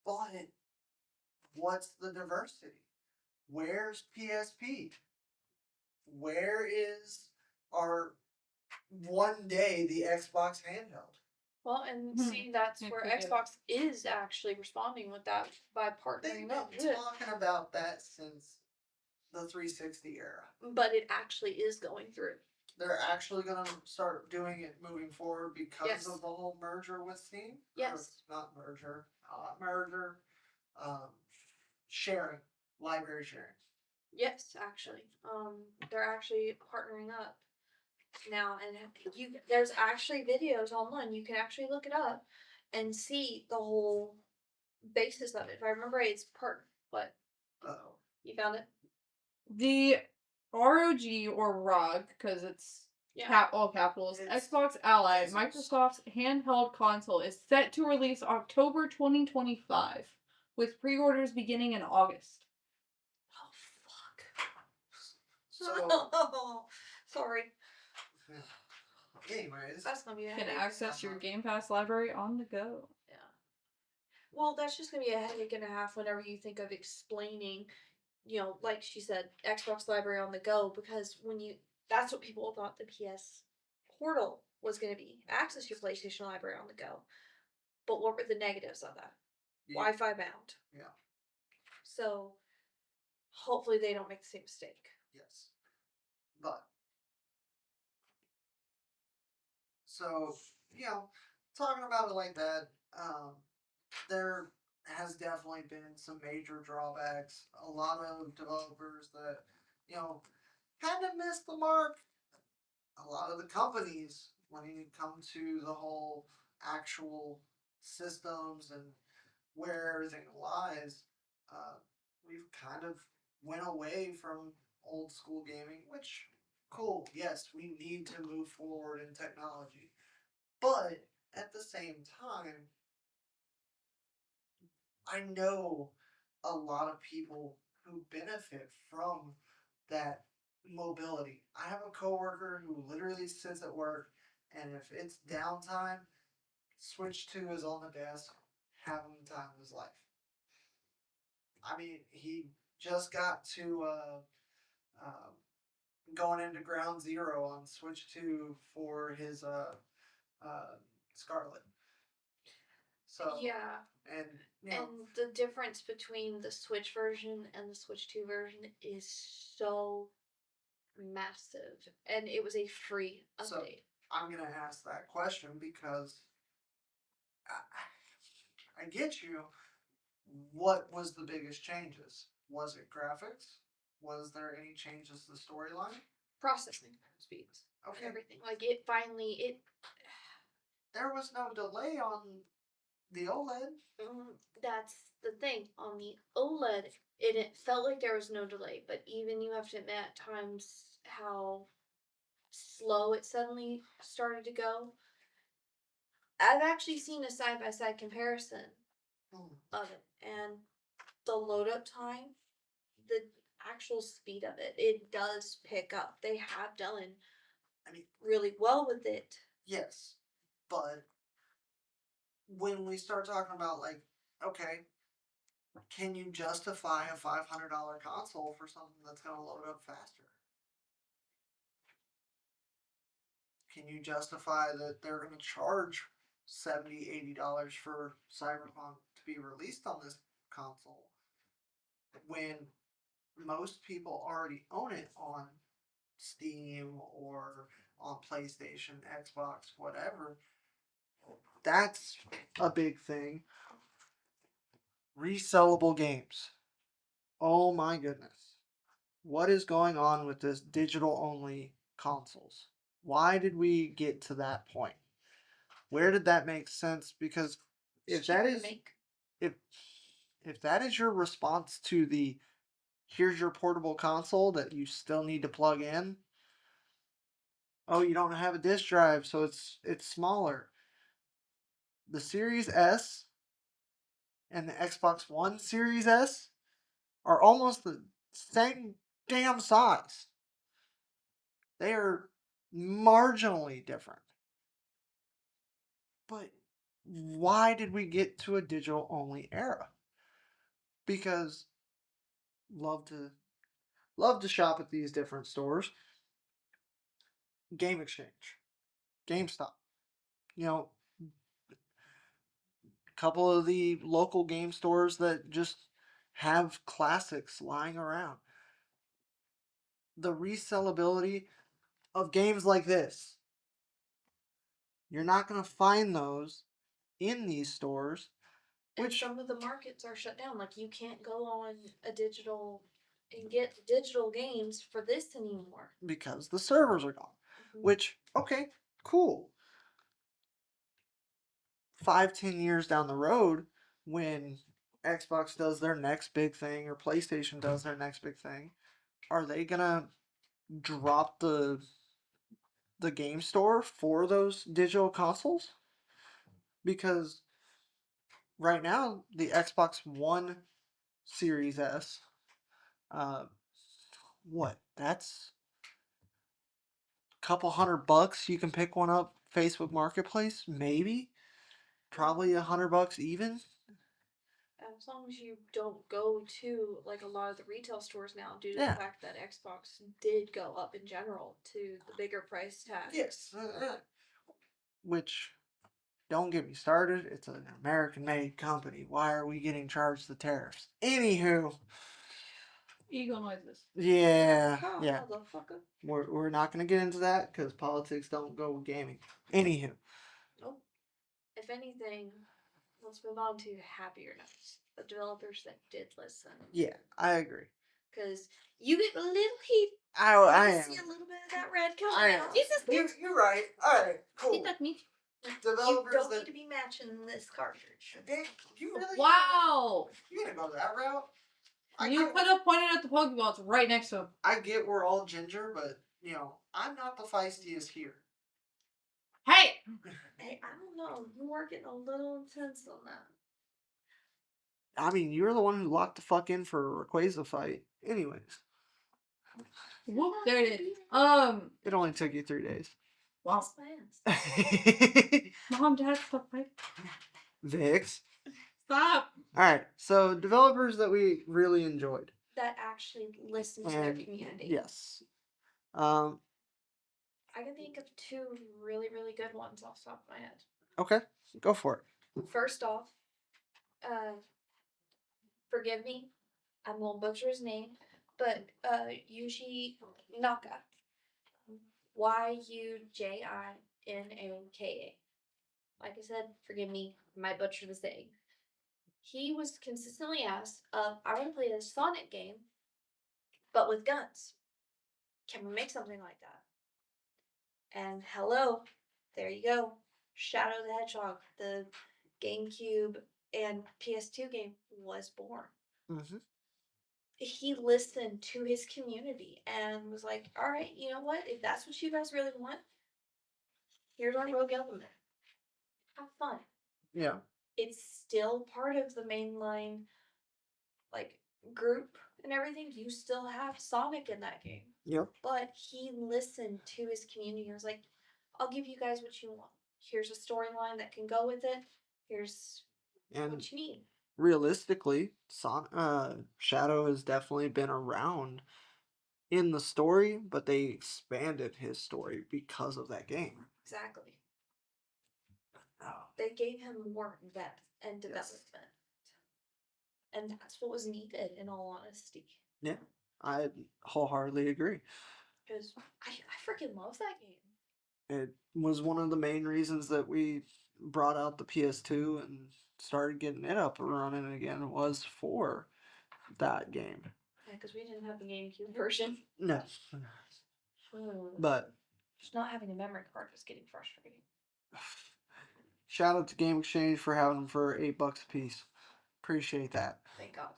But what's the diversity? Where's PSP? Where is our one day the Xbox handheld? Well, and see, that's where Xbox is actually responding with that by partnering up with. They've been talking about that since the 360 era. But it actually is going through. They're actually going to start doing it moving forward because of the whole merger with Steam? Yes. Or not merger. Merger. Sharing. Library sharing. Yes, actually. They're actually partnering up now, and there's actually videos online. You can actually look it up and see the whole basis of it. If I remember right, it's what? Uh-oh. You found it? The ROG or ROG, because it's all capitals, Xbox Ally, Microsoft's handheld console is set to release October 2025, with pre-orders beginning in August. Oh, fuck. So, Sorry. anyways. That's gonna be a You can headache. access your Game Pass library on the go. Yeah. Well, that's just gonna be a headache and a half whenever you think of explaining, like she said, Xbox library on the go, because that's what people thought the PS Portal was gonna be. Access your PlayStation library on the go. But what were the negatives of that? Wi-Fi bound. Yeah. So hopefully they don't make the same mistake. Yes. But so, talking about it like that, there has definitely been some major drawbacks. A lot of developers that, kind of missed the mark. A lot of the companies, when you come to the whole actual systems and where everything lies, uh, we've kind of went away from old school gaming, which cool. Yes, we need to move forward in technology, but at the same time, I know a lot of people who benefit from that mobility. I have a coworker who literally sits at work, and if it's downtime, Switch 2 is on the desk, having the time of his life. I mean, he just got to going into Ground Zero on Switch 2 for his Scarlet. So Yeah. and And the difference between the Switch version and the Switch 2 version is so massive. And it was a free update. So I'm gonna ask that question because I get you. What was the biggest changes? Was it graphics? Was there any changes to the storyline? Processing speeds. Okay. Everything. Like it finally There was no delay on the OLED. That's the thing. On the OLED, it felt like there was no delay, but even you have to admit at times how slow it suddenly started to go. I've actually seen a side by side comparison of it, and the load up time, the actual speed of it does pick up. They have done, really well with it. Yes, but when we start talking about okay, can you justify a $500 console for something that's going to load up faster? Can you justify that they're going to charge $70, $80 for Cyberpunk to be released on this console when most people already own it on Steam or on PlayStation, Xbox, whatever? That's a big thing. Resellable games. Oh my goodness. What is going on with this digital only consoles? Why did we get to that point? Where did that make sense? Because if that is if if that is your response to the here's your portable console that you still need to plug in. Oh, you don't have a disk drive, so it's smaller. The Series S and the Xbox One Series S are almost the same damn size. They are marginally different. But why did we get to a digital only era? Because love to shop at these different stores. Game Exchange, GameStop, a couple of the local game stores that just have classics lying around. The resellability of games like this. You're not going to find those in these stores. And some of the markets are shut down. Like you can't go on a digital and get digital games for this anymore. Because the servers are gone. Which, okay, cool. 5-10 years down the road, when Xbox does their next big thing or PlayStation does their next big thing, are they gonna drop the game store for those digital consoles? Because right now the Xbox One Series S, what? That's couple $100, you can pick one up. Facebook Marketplace, maybe, probably $100 even. As long as you don't go to like a lot of the retail stores now, due to Yeah. the fact that Xbox did go up in general to the bigger price tag. Yes. Which, don't get me started. It's an American-made company. Why are we getting charged the tariffs? Anywho. Eagle noises. Yeah. Huh, Yeah. motherfucker. We're not gonna get into that because politics don't go with gaming. Anywho. Nope. If anything, let's move on to happier notes. The developers that did listen. Yeah, I agree. Because you get a little heat. I You am. see a little bit of that red I coming am. out. You're right. All right, cool. Did that mean? You Developers don't that need to be matching this cartridge. you really Wow! you didn't go that route. You could have pointed at the Pokeballs right next to him. I get we're all ginger, but I'm not the feistiest here. Hey! Hey, I don't know. You are getting a little intense on that. I mean, you're the one who locked the fuck in for a Rayquaza fight. Anyways, Whoop, there it is. it only took you 3 days. Wow. Plans. Mom, Dad, stop right. Vix. Stop. All right, so developers that we really enjoyed. That actually listen to their And community. yes, I can think of two really, really good ones off the top of my head. okay, go for it. First off, forgive me, I'm gonna butcher his name, but Yuji Naka. Yujinaka. Like I said, forgive me, I might butcher the saying. He was consistently asked, I want to play a Sonic game, but with guns. Can we make something like that? And hello, there you go. Shadow the Hedgehog, the GameCube and PS2 game was born. Mm-hmm. He listened to his community and was like, all right, you know what? If that's what you guys really want, here's our rogue element. Have fun. Yeah. It's still part of the mainline, like, group and everything. You still have Sonic in that game. Yep. But he listened to his community and was like, I'll give you guys what you want. Here's a storyline that can go with it. Here's what you need. Realistically, Shadow has definitely been around in the story, but they expanded his story because of that game. Exactly. Oh. They gave him more depth and development. Yes. And that's what was needed, in all honesty. Yeah, I wholeheartedly agree. Because I freaking love that game. It was one of the main reasons that we brought out the PS2 and started getting it up and running again was for that game. Yeah, because we didn't have the GameCube version. No. But just not having a memory card was getting frustrating. Shout out to Game Exchange for having them for $8 a piece. Appreciate that. Thank God.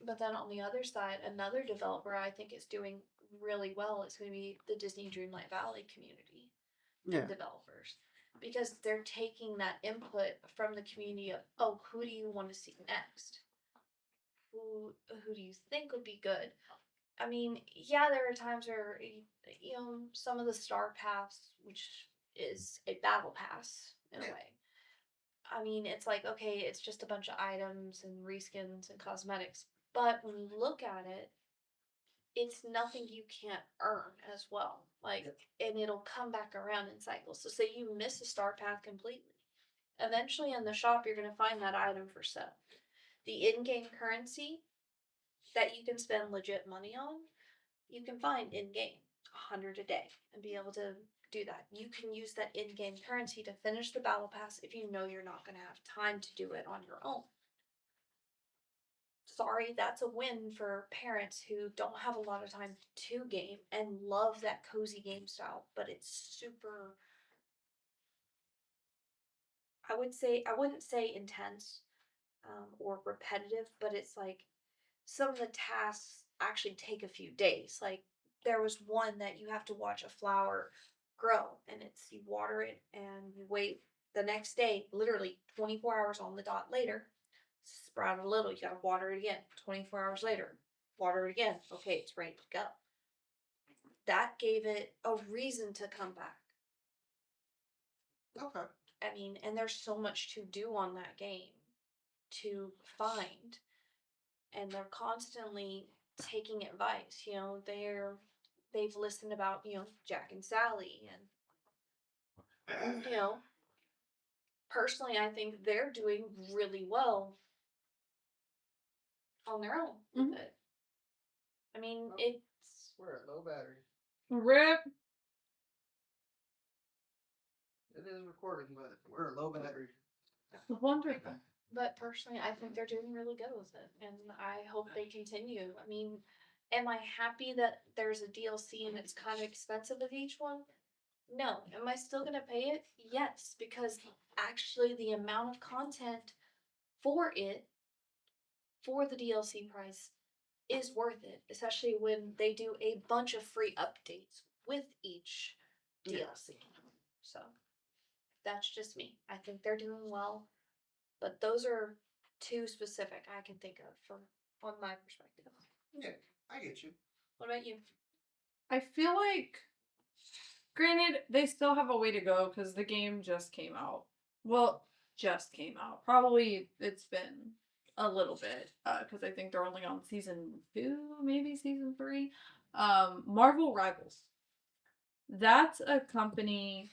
But then on the other side, another developer I think is doing really well is going to be the Disney Dreamlight Valley community and developers. Because they're taking that input from the community of, oh, who do you want to see next? Who do you think would be good? I mean, yeah, there are times where, some of the star paths, which is a battle pass in a way. I mean, it's like, okay, it's just a bunch of items and reskins and cosmetics. But when you look at it, it's nothing you can't earn as well. And it'll come back around in cycles. So say you miss a star path completely. Eventually in the shop, you're going to find that item for sale. The in-game currency that you can spend legit money on, you can find in-game 100 a day and be able to do that. You can use that in-game currency to finish the battle pass if you know you're not going to have time to do it on your own. Sorry, that's a win for parents who don't have a lot of time to game and love that cozy game style, but it's super, I wouldn't say intense or repetitive, but it's like some of the tasks actually take a few days. Like there was one that you have to watch a flower grow, and it's you water it and you wait the next day, literally 24 hours on the dot later, sprout a little, you gotta water it again. 24 hours later, water it again. Okay, it's ready to go. that gave it a reason to come back. Okay. I mean, and there's so much to do on that game to find, and they're constantly taking advice. You know, they've listened about, you know, Jack and Sally, and you know, personally, I think they're doing really well on their own with Mhm. it. I mean, it's We're at low battery. Rip. It is recording, but we're at low battery. Wonderful. but personally, I think they're doing really good with it, and I hope they continue. I mean, am I happy that there's a DLC and it's kind of expensive with each one? No. Am I still gonna pay it? Yes, because actually the amount of content for it, for the DLC price, is worth it, especially when they do a bunch of free updates with each DLC. So that's just me. I think they're doing well, but those are two specific I can think of from on my perspective. Yeah, I get you. What about you? I feel like, granted, they still have a way to go because the game just came out. Well, just came out. Probably it's been a little bit because I think they're only on season 2, maybe season 3. Marvel Rivals. That's a company,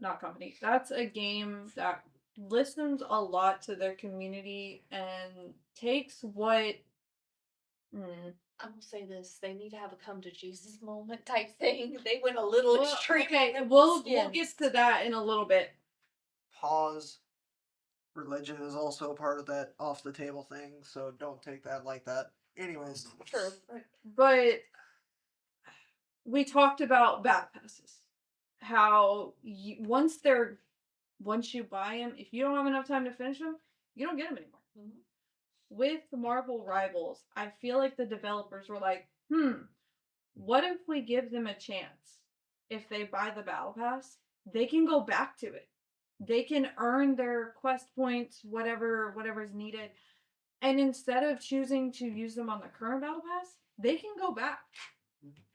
not company. That's a game that listens a lot to their community and takes what. I will say this: they need to have a come to Jesus moment type thing. They went a little extreme. Okay, on the we'll skins. get to that in a little bit. Pause. Religion is also a part of that off the table thing, so don't take that like that. Anyways. True. But we talked about battle passes. How once you buy them, if you don't have enough time to finish them, you don't get them anymore. Mm-hmm. With Marvel Rivals, I feel like the developers were like, what if we give them a chance? If they buy the battle pass, they can go back to it. They can earn their quest points, whatever's needed. And instead of choosing to use them on the current battle pass, they can go back.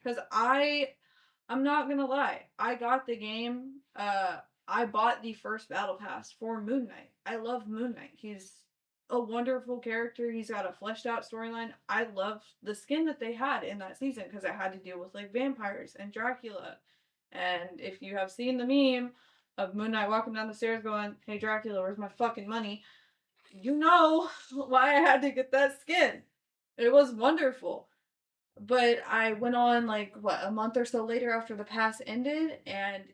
Because I'm not gonna lie, I got the game. I bought the first battle pass for Moon Knight. I love Moon Knight. He's a wonderful character. He's got a fleshed out storyline. I love the skin that they had in that season because it had to deal with like vampires and Dracula. And if you have seen the meme of Moon Knight walking down the stairs going, "Hey Dracula, where's my fucking money?" You know why I had to get that skin. It was wonderful. But I went on like a month or so later after the pass ended, and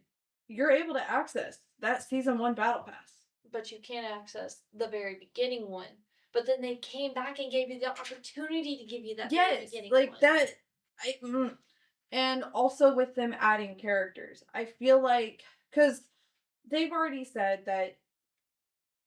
you're able to access that season 1 battle pass. But you can't access the very beginning one. But then they came back and gave you the opportunity to give you that very beginning like one. that. And also with them adding characters, I feel like because they've already said that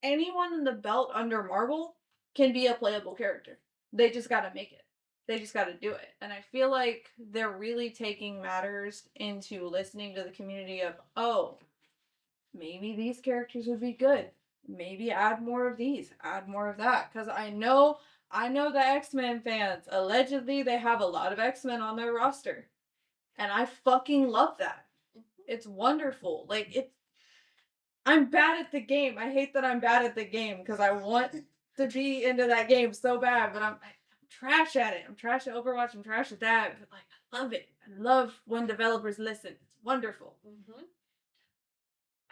anyone in the belt under Marvel can be a playable character. They just got to make it. They just got to do it. And I feel like they're really taking matters into listening to the community of, oh, maybe these characters would be good. Maybe add more of these, add more of that. Because I know the X-Men fans, allegedly they have a lot of X-Men on their roster. And I fucking love that. It's wonderful. Like, I'm bad at the game. I hate that I'm bad at the game because I want to be into that game so bad, but I'm trash at it. I'm trash at Overwatch. I'm trash at that. But like, I love it. I love when developers listen. It's wonderful. Mm-hmm.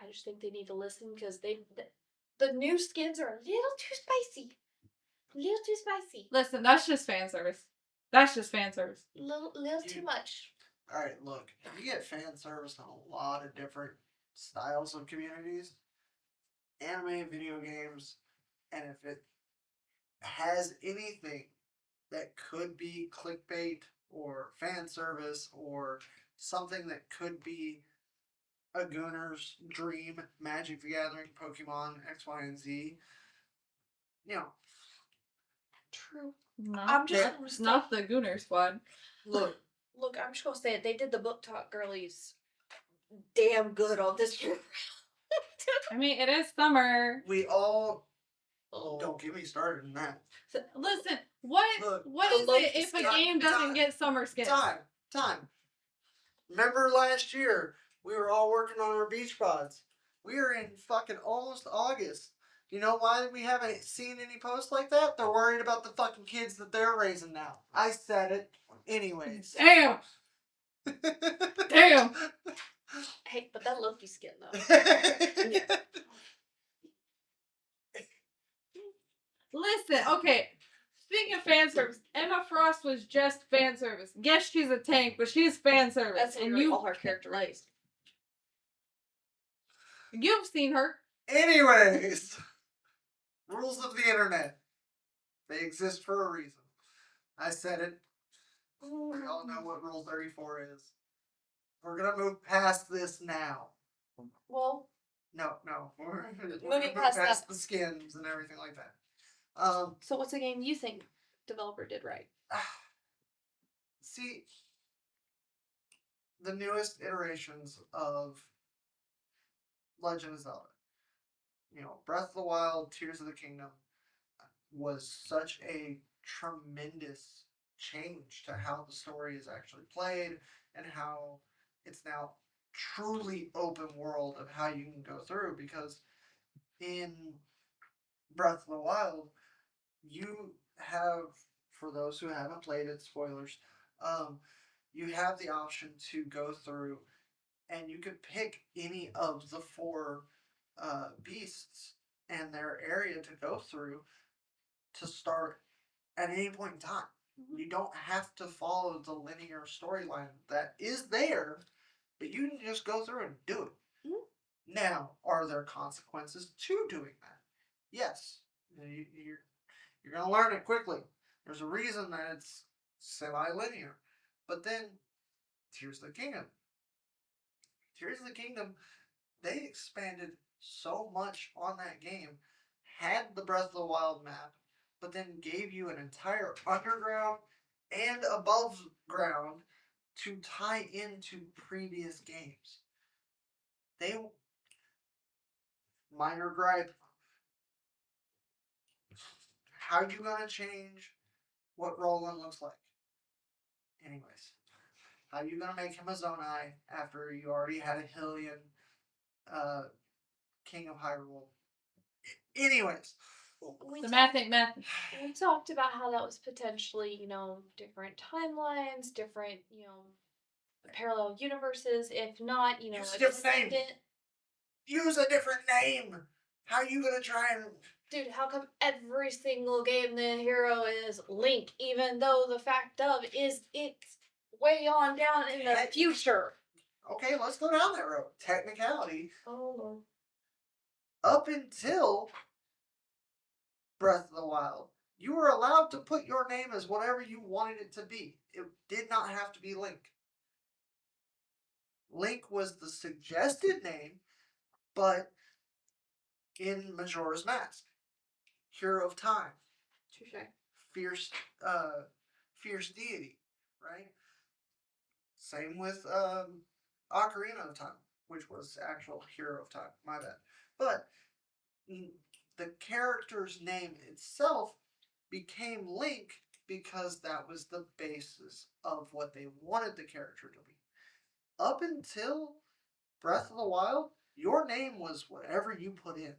I just think they need to listen because the new skins are a little too spicy. A little too spicy. Listen, that's just fan service. That's just fan service. Little too much. Alright, look. You get fan service in a lot of different styles of communities. Anime, video games, and if it has anything that could be clickbait or fan service or something that could be a Gooner's dream, Magic the Gathering, Pokemon, X, Y, and Z. You know, True. I'm just not the Gooner Squad. look, I'm just gonna say it. They did the book talk girlies damn good on this year. I mean, it is summer. we all. Oh, don't get me started on that. So, listen, what Look, is look, it if a time, game doesn't time, get summer skins? Time. Remember last year, we were all working on our beach pods. We are in fucking almost August. You know why we haven't seen any posts like that? They're worried about the fucking kids that they're raising now. I said it. Anyways. Damn. Damn. Hey, but that Loki skin though. Listen, okay. Speaking of fan service, Emma Frost was just fan service. Yes, she's a tank, but she's fan service. That's and you all her characteristics. You've seen her. Anyways. Rules of the internet. They exist for a reason. I said it. We all know what Rule 34 is. We're gonna move past this now. Well, No. We're gonna moving move past past that. the skins and everything like that. So what's a game you think developer did right? See, the newest iterations of Legend of Zelda, Breath of the Wild, Tears of the Kingdom, was such a tremendous change to how the story is actually played and how it's now truly open world of how you can go through, because in Breath of the Wild you have, for those who haven't played it, spoilers, you have the option to go through and you can pick any of the four beasts and their area to go through to start at any point in time. You don't have to follow the linear storyline that is there, but you can just go through and do it. Now, are there consequences to doing that? Yes. You're going to learn it quickly. There's a reason that it's semi-linear. But then, Tears of the Kingdom. Tears of the Kingdom, they expanded so much on that game, had the Breath of the Wild map, but then gave you an entire underground and above ground to tie into previous games. They minor gripe. How you gonna change what Roland looks like? Anyways, how you gonna make him a Zonai after you already had a Hylian King of Hyrule? Anyways, The math ain't math. We talked about how that was potentially, different timelines, different, parallel universes. If not, use like a different name. Use a different name. How are you gonna try and? Dude, how come every single game the hero is Link, even though the fact of is it's way on down in the future? Okay, let's go down that road. Technicality. Oh Lord. Up until Breath of the Wild, you were allowed to put your name as whatever you wanted it to be. It did not have to be Link. Link was the suggested name, but in Majora's Mask, Hero of Time, Touché. fierce, fierce deity, right? Same with Ocarina of Time, which was actual Hero of Time. My bad. But the character's name itself became Link because that was the basis of what they wanted the character to be. Up until Breath of the Wild, your name was whatever you put in.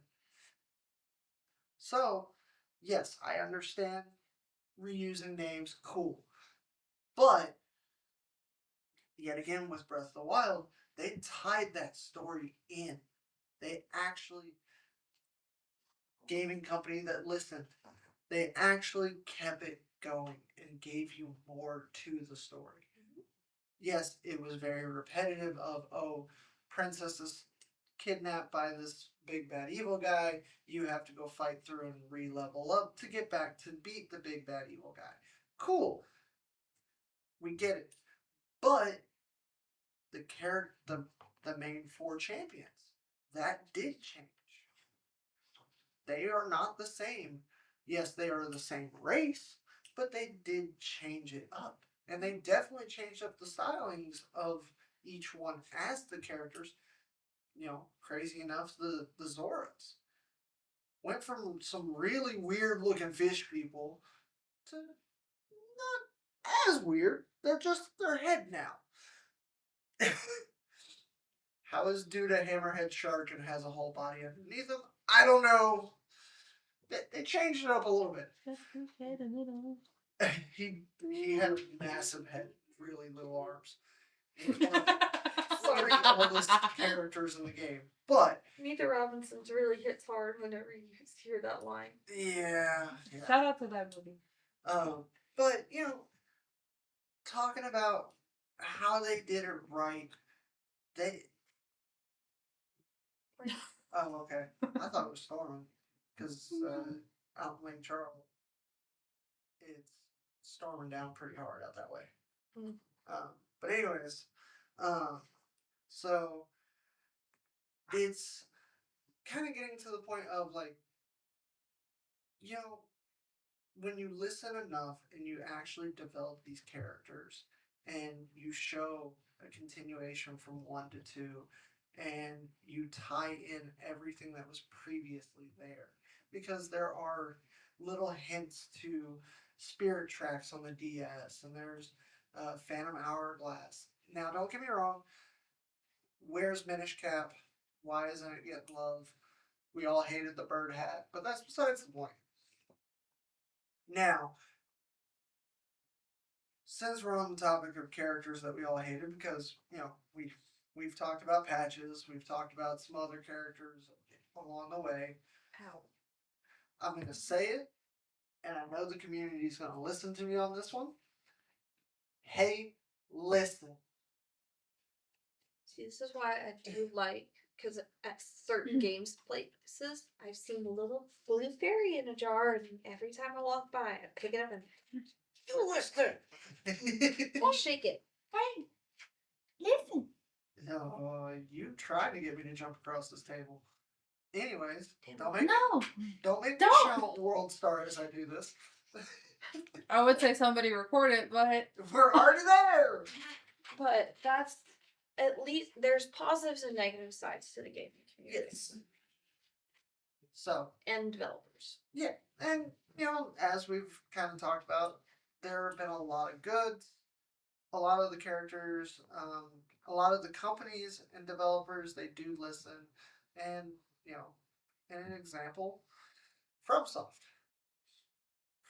So, yes, I understand reusing names, cool. But, yet again, with Breath of the Wild, they tied that story in. They actually, gaming company that listened, they actually kept it going and gave you more to the story. Yes, it was very repetitive of, princess is kidnapped by this big bad evil guy. You have to go fight through and re-level up to get back to beat the big bad evil guy. Cool. We get it. But the main four champions, that did change. They are not the same. Yes, they are the same race, but they did change it up. And they definitely changed up the stylings of each one as the characters. Crazy enough, the Zoras went from some really weird looking fish people to not as weird. They're just their head now. How is dude a hammerhead shark and has a whole body underneath him? I don't know. They changed it up a little bit. He had a massive head, really little arms. Sorry, oldest characters in the game, but Meet the Robinsons really hits hard whenever you hear that line. yeah. Shout out to that movie. But talking about how they did it right, they. Oh, okay. I thought it was storming because out in Lake Charles, it's storming down pretty hard out that way. Mm. But anyways, so it's kind of getting to the point of like, when you listen enough and you actually develop these characters and you show a continuation from 1 to 2 and you tie in everything that was previously there because there are little hints to spirit tracks on the DS and there's Phantom Hourglass. Now don't get me wrong, where's Minish Cap? Why isn't it getting love? We all hated the bird hat, but that's besides the point. Now, since we're on the topic of characters that we all hated, because we've talked about Patches, we've talked about some other characters along the way. Ow. I'm gonna say it, and I know the community's gonna listen to me on this one. Hey, listen. See, this is why I do like, because at certain games places, I've seen a little blue fairy in a jar, and every time I walk by, I pick it up and you listen and shake it. Hey, listen. No, you tried to get me to jump across this table. Anyways, don't make me shout World Star as I do this. I would say somebody record it, but We're already there. But that's at least there's positives and negative sides to the gaming community. Yes. So And developers. yeah, and as we've kind of talked about, there have been a lot of goods. A lot of the characters, a lot of the companies and developers, they do listen. And, in an example, FromSoft.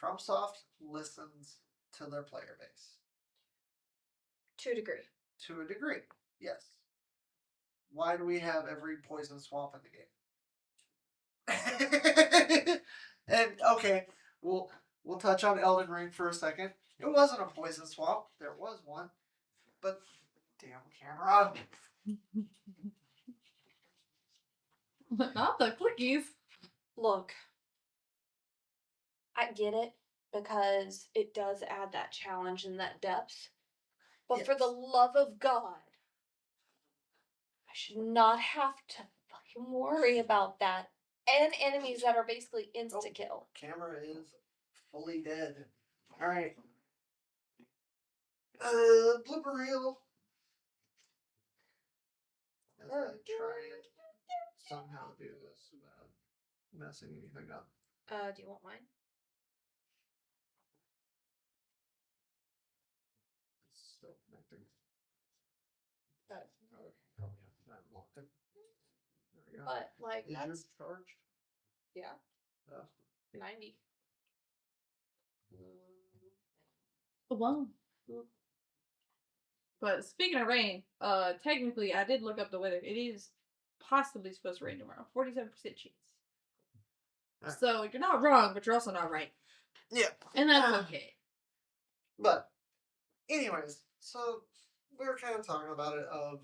FromSoft listens to their player base. To a degree. To a degree, yes. Why do we have every poison swamp in the game? And, okay, we'll touch on Elden Ring for a second. It wasn't a poison swamp. There was one. But, damn camera. not the clickies. Look, I get it because it does add that challenge and that depth. But for the love of God, I should not have to fucking worry about that. And enemies that are basically insta kill. Camera is fully dead. Alright. Blooper reel. As I try and somehow do this without messing anything up. Do you want mine? It's still connecting. Oh, yeah, that locked it. There we go. but like Is that's yours charged? yeah, Oh. 90. Wow. But speaking of rain, technically I did look up the weather. It is possibly supposed to rain tomorrow. 47% chance. So you're not wrong, but you're also not right. Yeah. And that's okay. But, anyways, so we were kind of talking about it of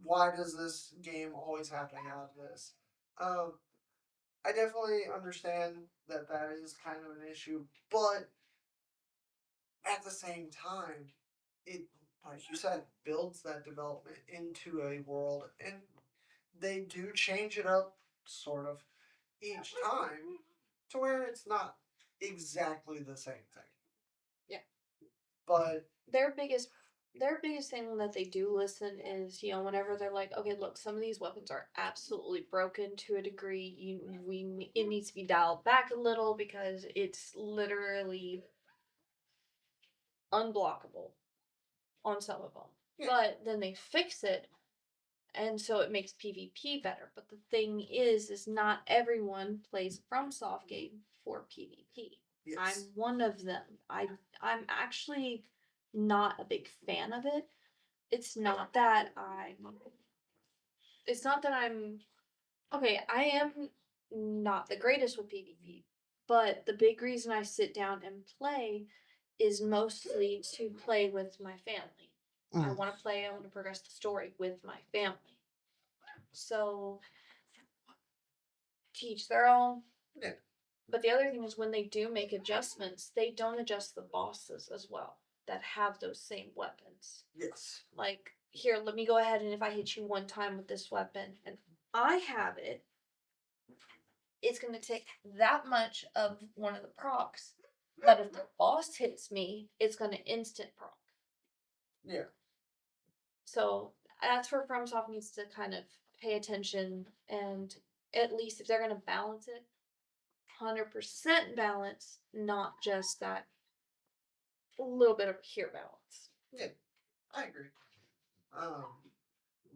why does this game always have to have this? I definitely understand that that is kind of an issue, but at the same time, it, like you said, builds that development into a world, and they do change it up, sort of, each time to where it's not exactly the same thing. Yeah. But Their biggest thing that they do listen is, whenever they're like, okay, look, some of these weapons are absolutely broken to a degree. It needs to be dialed back a little because it's literally unblockable on some of them. but then they fix it, and so it makes PvP better. But the thing is not everyone plays FromSoft game for PvP. Yes. I'm one of them. I'm actually not a big fan of it. It's not that I'm okay, I am not the greatest with PvP, but the big reason I sit down and play is mostly to play with my family. I want to play, I want to progress the story with my family. So, teach their own. Yeah. But the other thing is when they do make adjustments, they don't adjust the bosses as well that have those same weapons. Yes. Like, here, let me go ahead and if I hit you one time with this weapon and I have it, it's going to take that much of one of the procs. But if the boss hits me, it's going to instant proc. Yeah. So that's where FromSoft needs to kind of pay attention, and at least if they're going to balance it, 100% balance, not just that little bit of here balance. Yeah, I agree.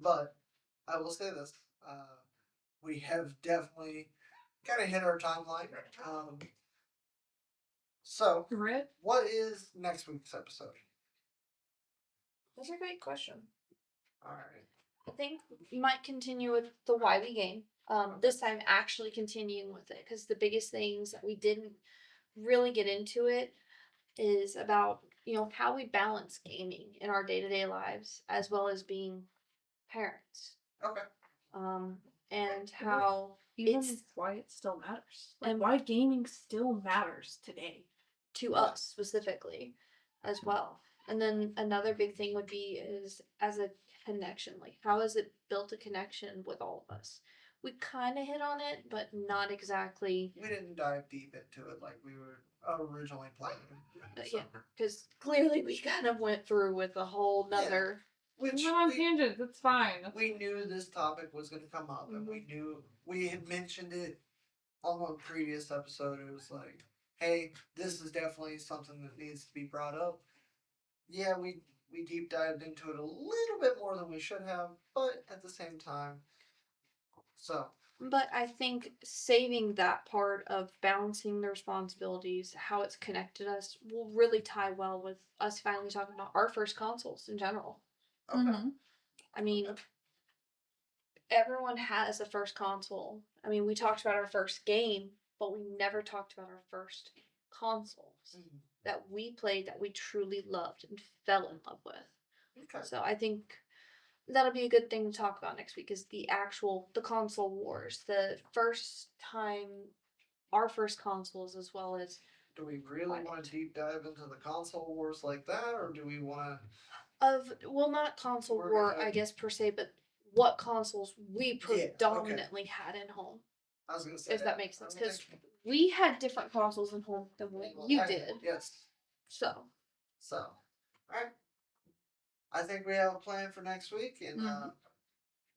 But I will say this: we have definitely kind of hit our timeline. So, Red? what is next week's episode? That's a great question. All right. I think we might continue with the why we game. This time actually continuing with it because the biggest things that we didn't really get into it is about how we balance gaming in our day-to-day lives as well as being parents. Okay. And how Even it's why it still matters. Like and why gaming still matters today. to us specifically as well. And then another big thing would be is as a connection, like how has it built a connection with all of us? We kind of hit on it, but not exactly. We didn't dive deep into it like we were originally planning. Yeah, because clearly we kind of went through with a whole nother. Which We're on tangents, it's fine. we knew this topic was going to come up, and we knew we had mentioned it on a previous episode. It was like, hey, this is definitely something that needs to be brought up. Yeah, we deep dived into it a little bit more than we should have, but at the same time, so. But I think saving that part of balancing the responsibilities, how it's connected us, will really tie well with us finally talking about our first consoles in general. Okay. Mm-hmm. I mean, everyone has a first console. I mean, we talked about our first game, but we never talked about our first consoles that we played that we truly loved and fell in love with. Okay. So I think that'll be a good thing to talk about next week is the console wars, the first time, our first consoles as well as. Do we really want to deep dive into the console wars like that, or do we want Not console We're war, gonna- I guess per se, but what consoles we predominantly had in home, I was going to say if that makes sense, I mean, because we had different consoles in home than what you did. Yes. So, all right. I think we have a plan for next week, and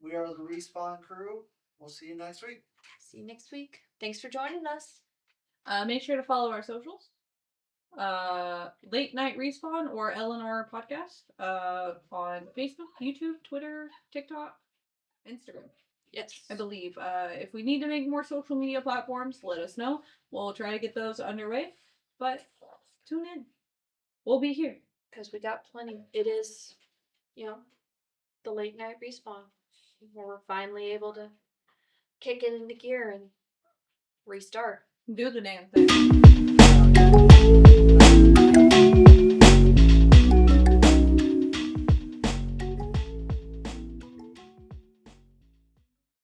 we are the Respawn crew. We'll see you next week. see you next week. Thanks for joining us. Make sure to follow our socials. Late Night Respawn or Eleanor Podcast on Facebook, YouTube, Twitter, TikTok, Instagram. Yes. I believe. If we need to make more social media platforms, let us know. We'll try to get those underway. But tune in. We'll be here. Because we got plenty. It is, the late night respawn. Where we're finally able to kick it into gear and restart. Do the damn thing.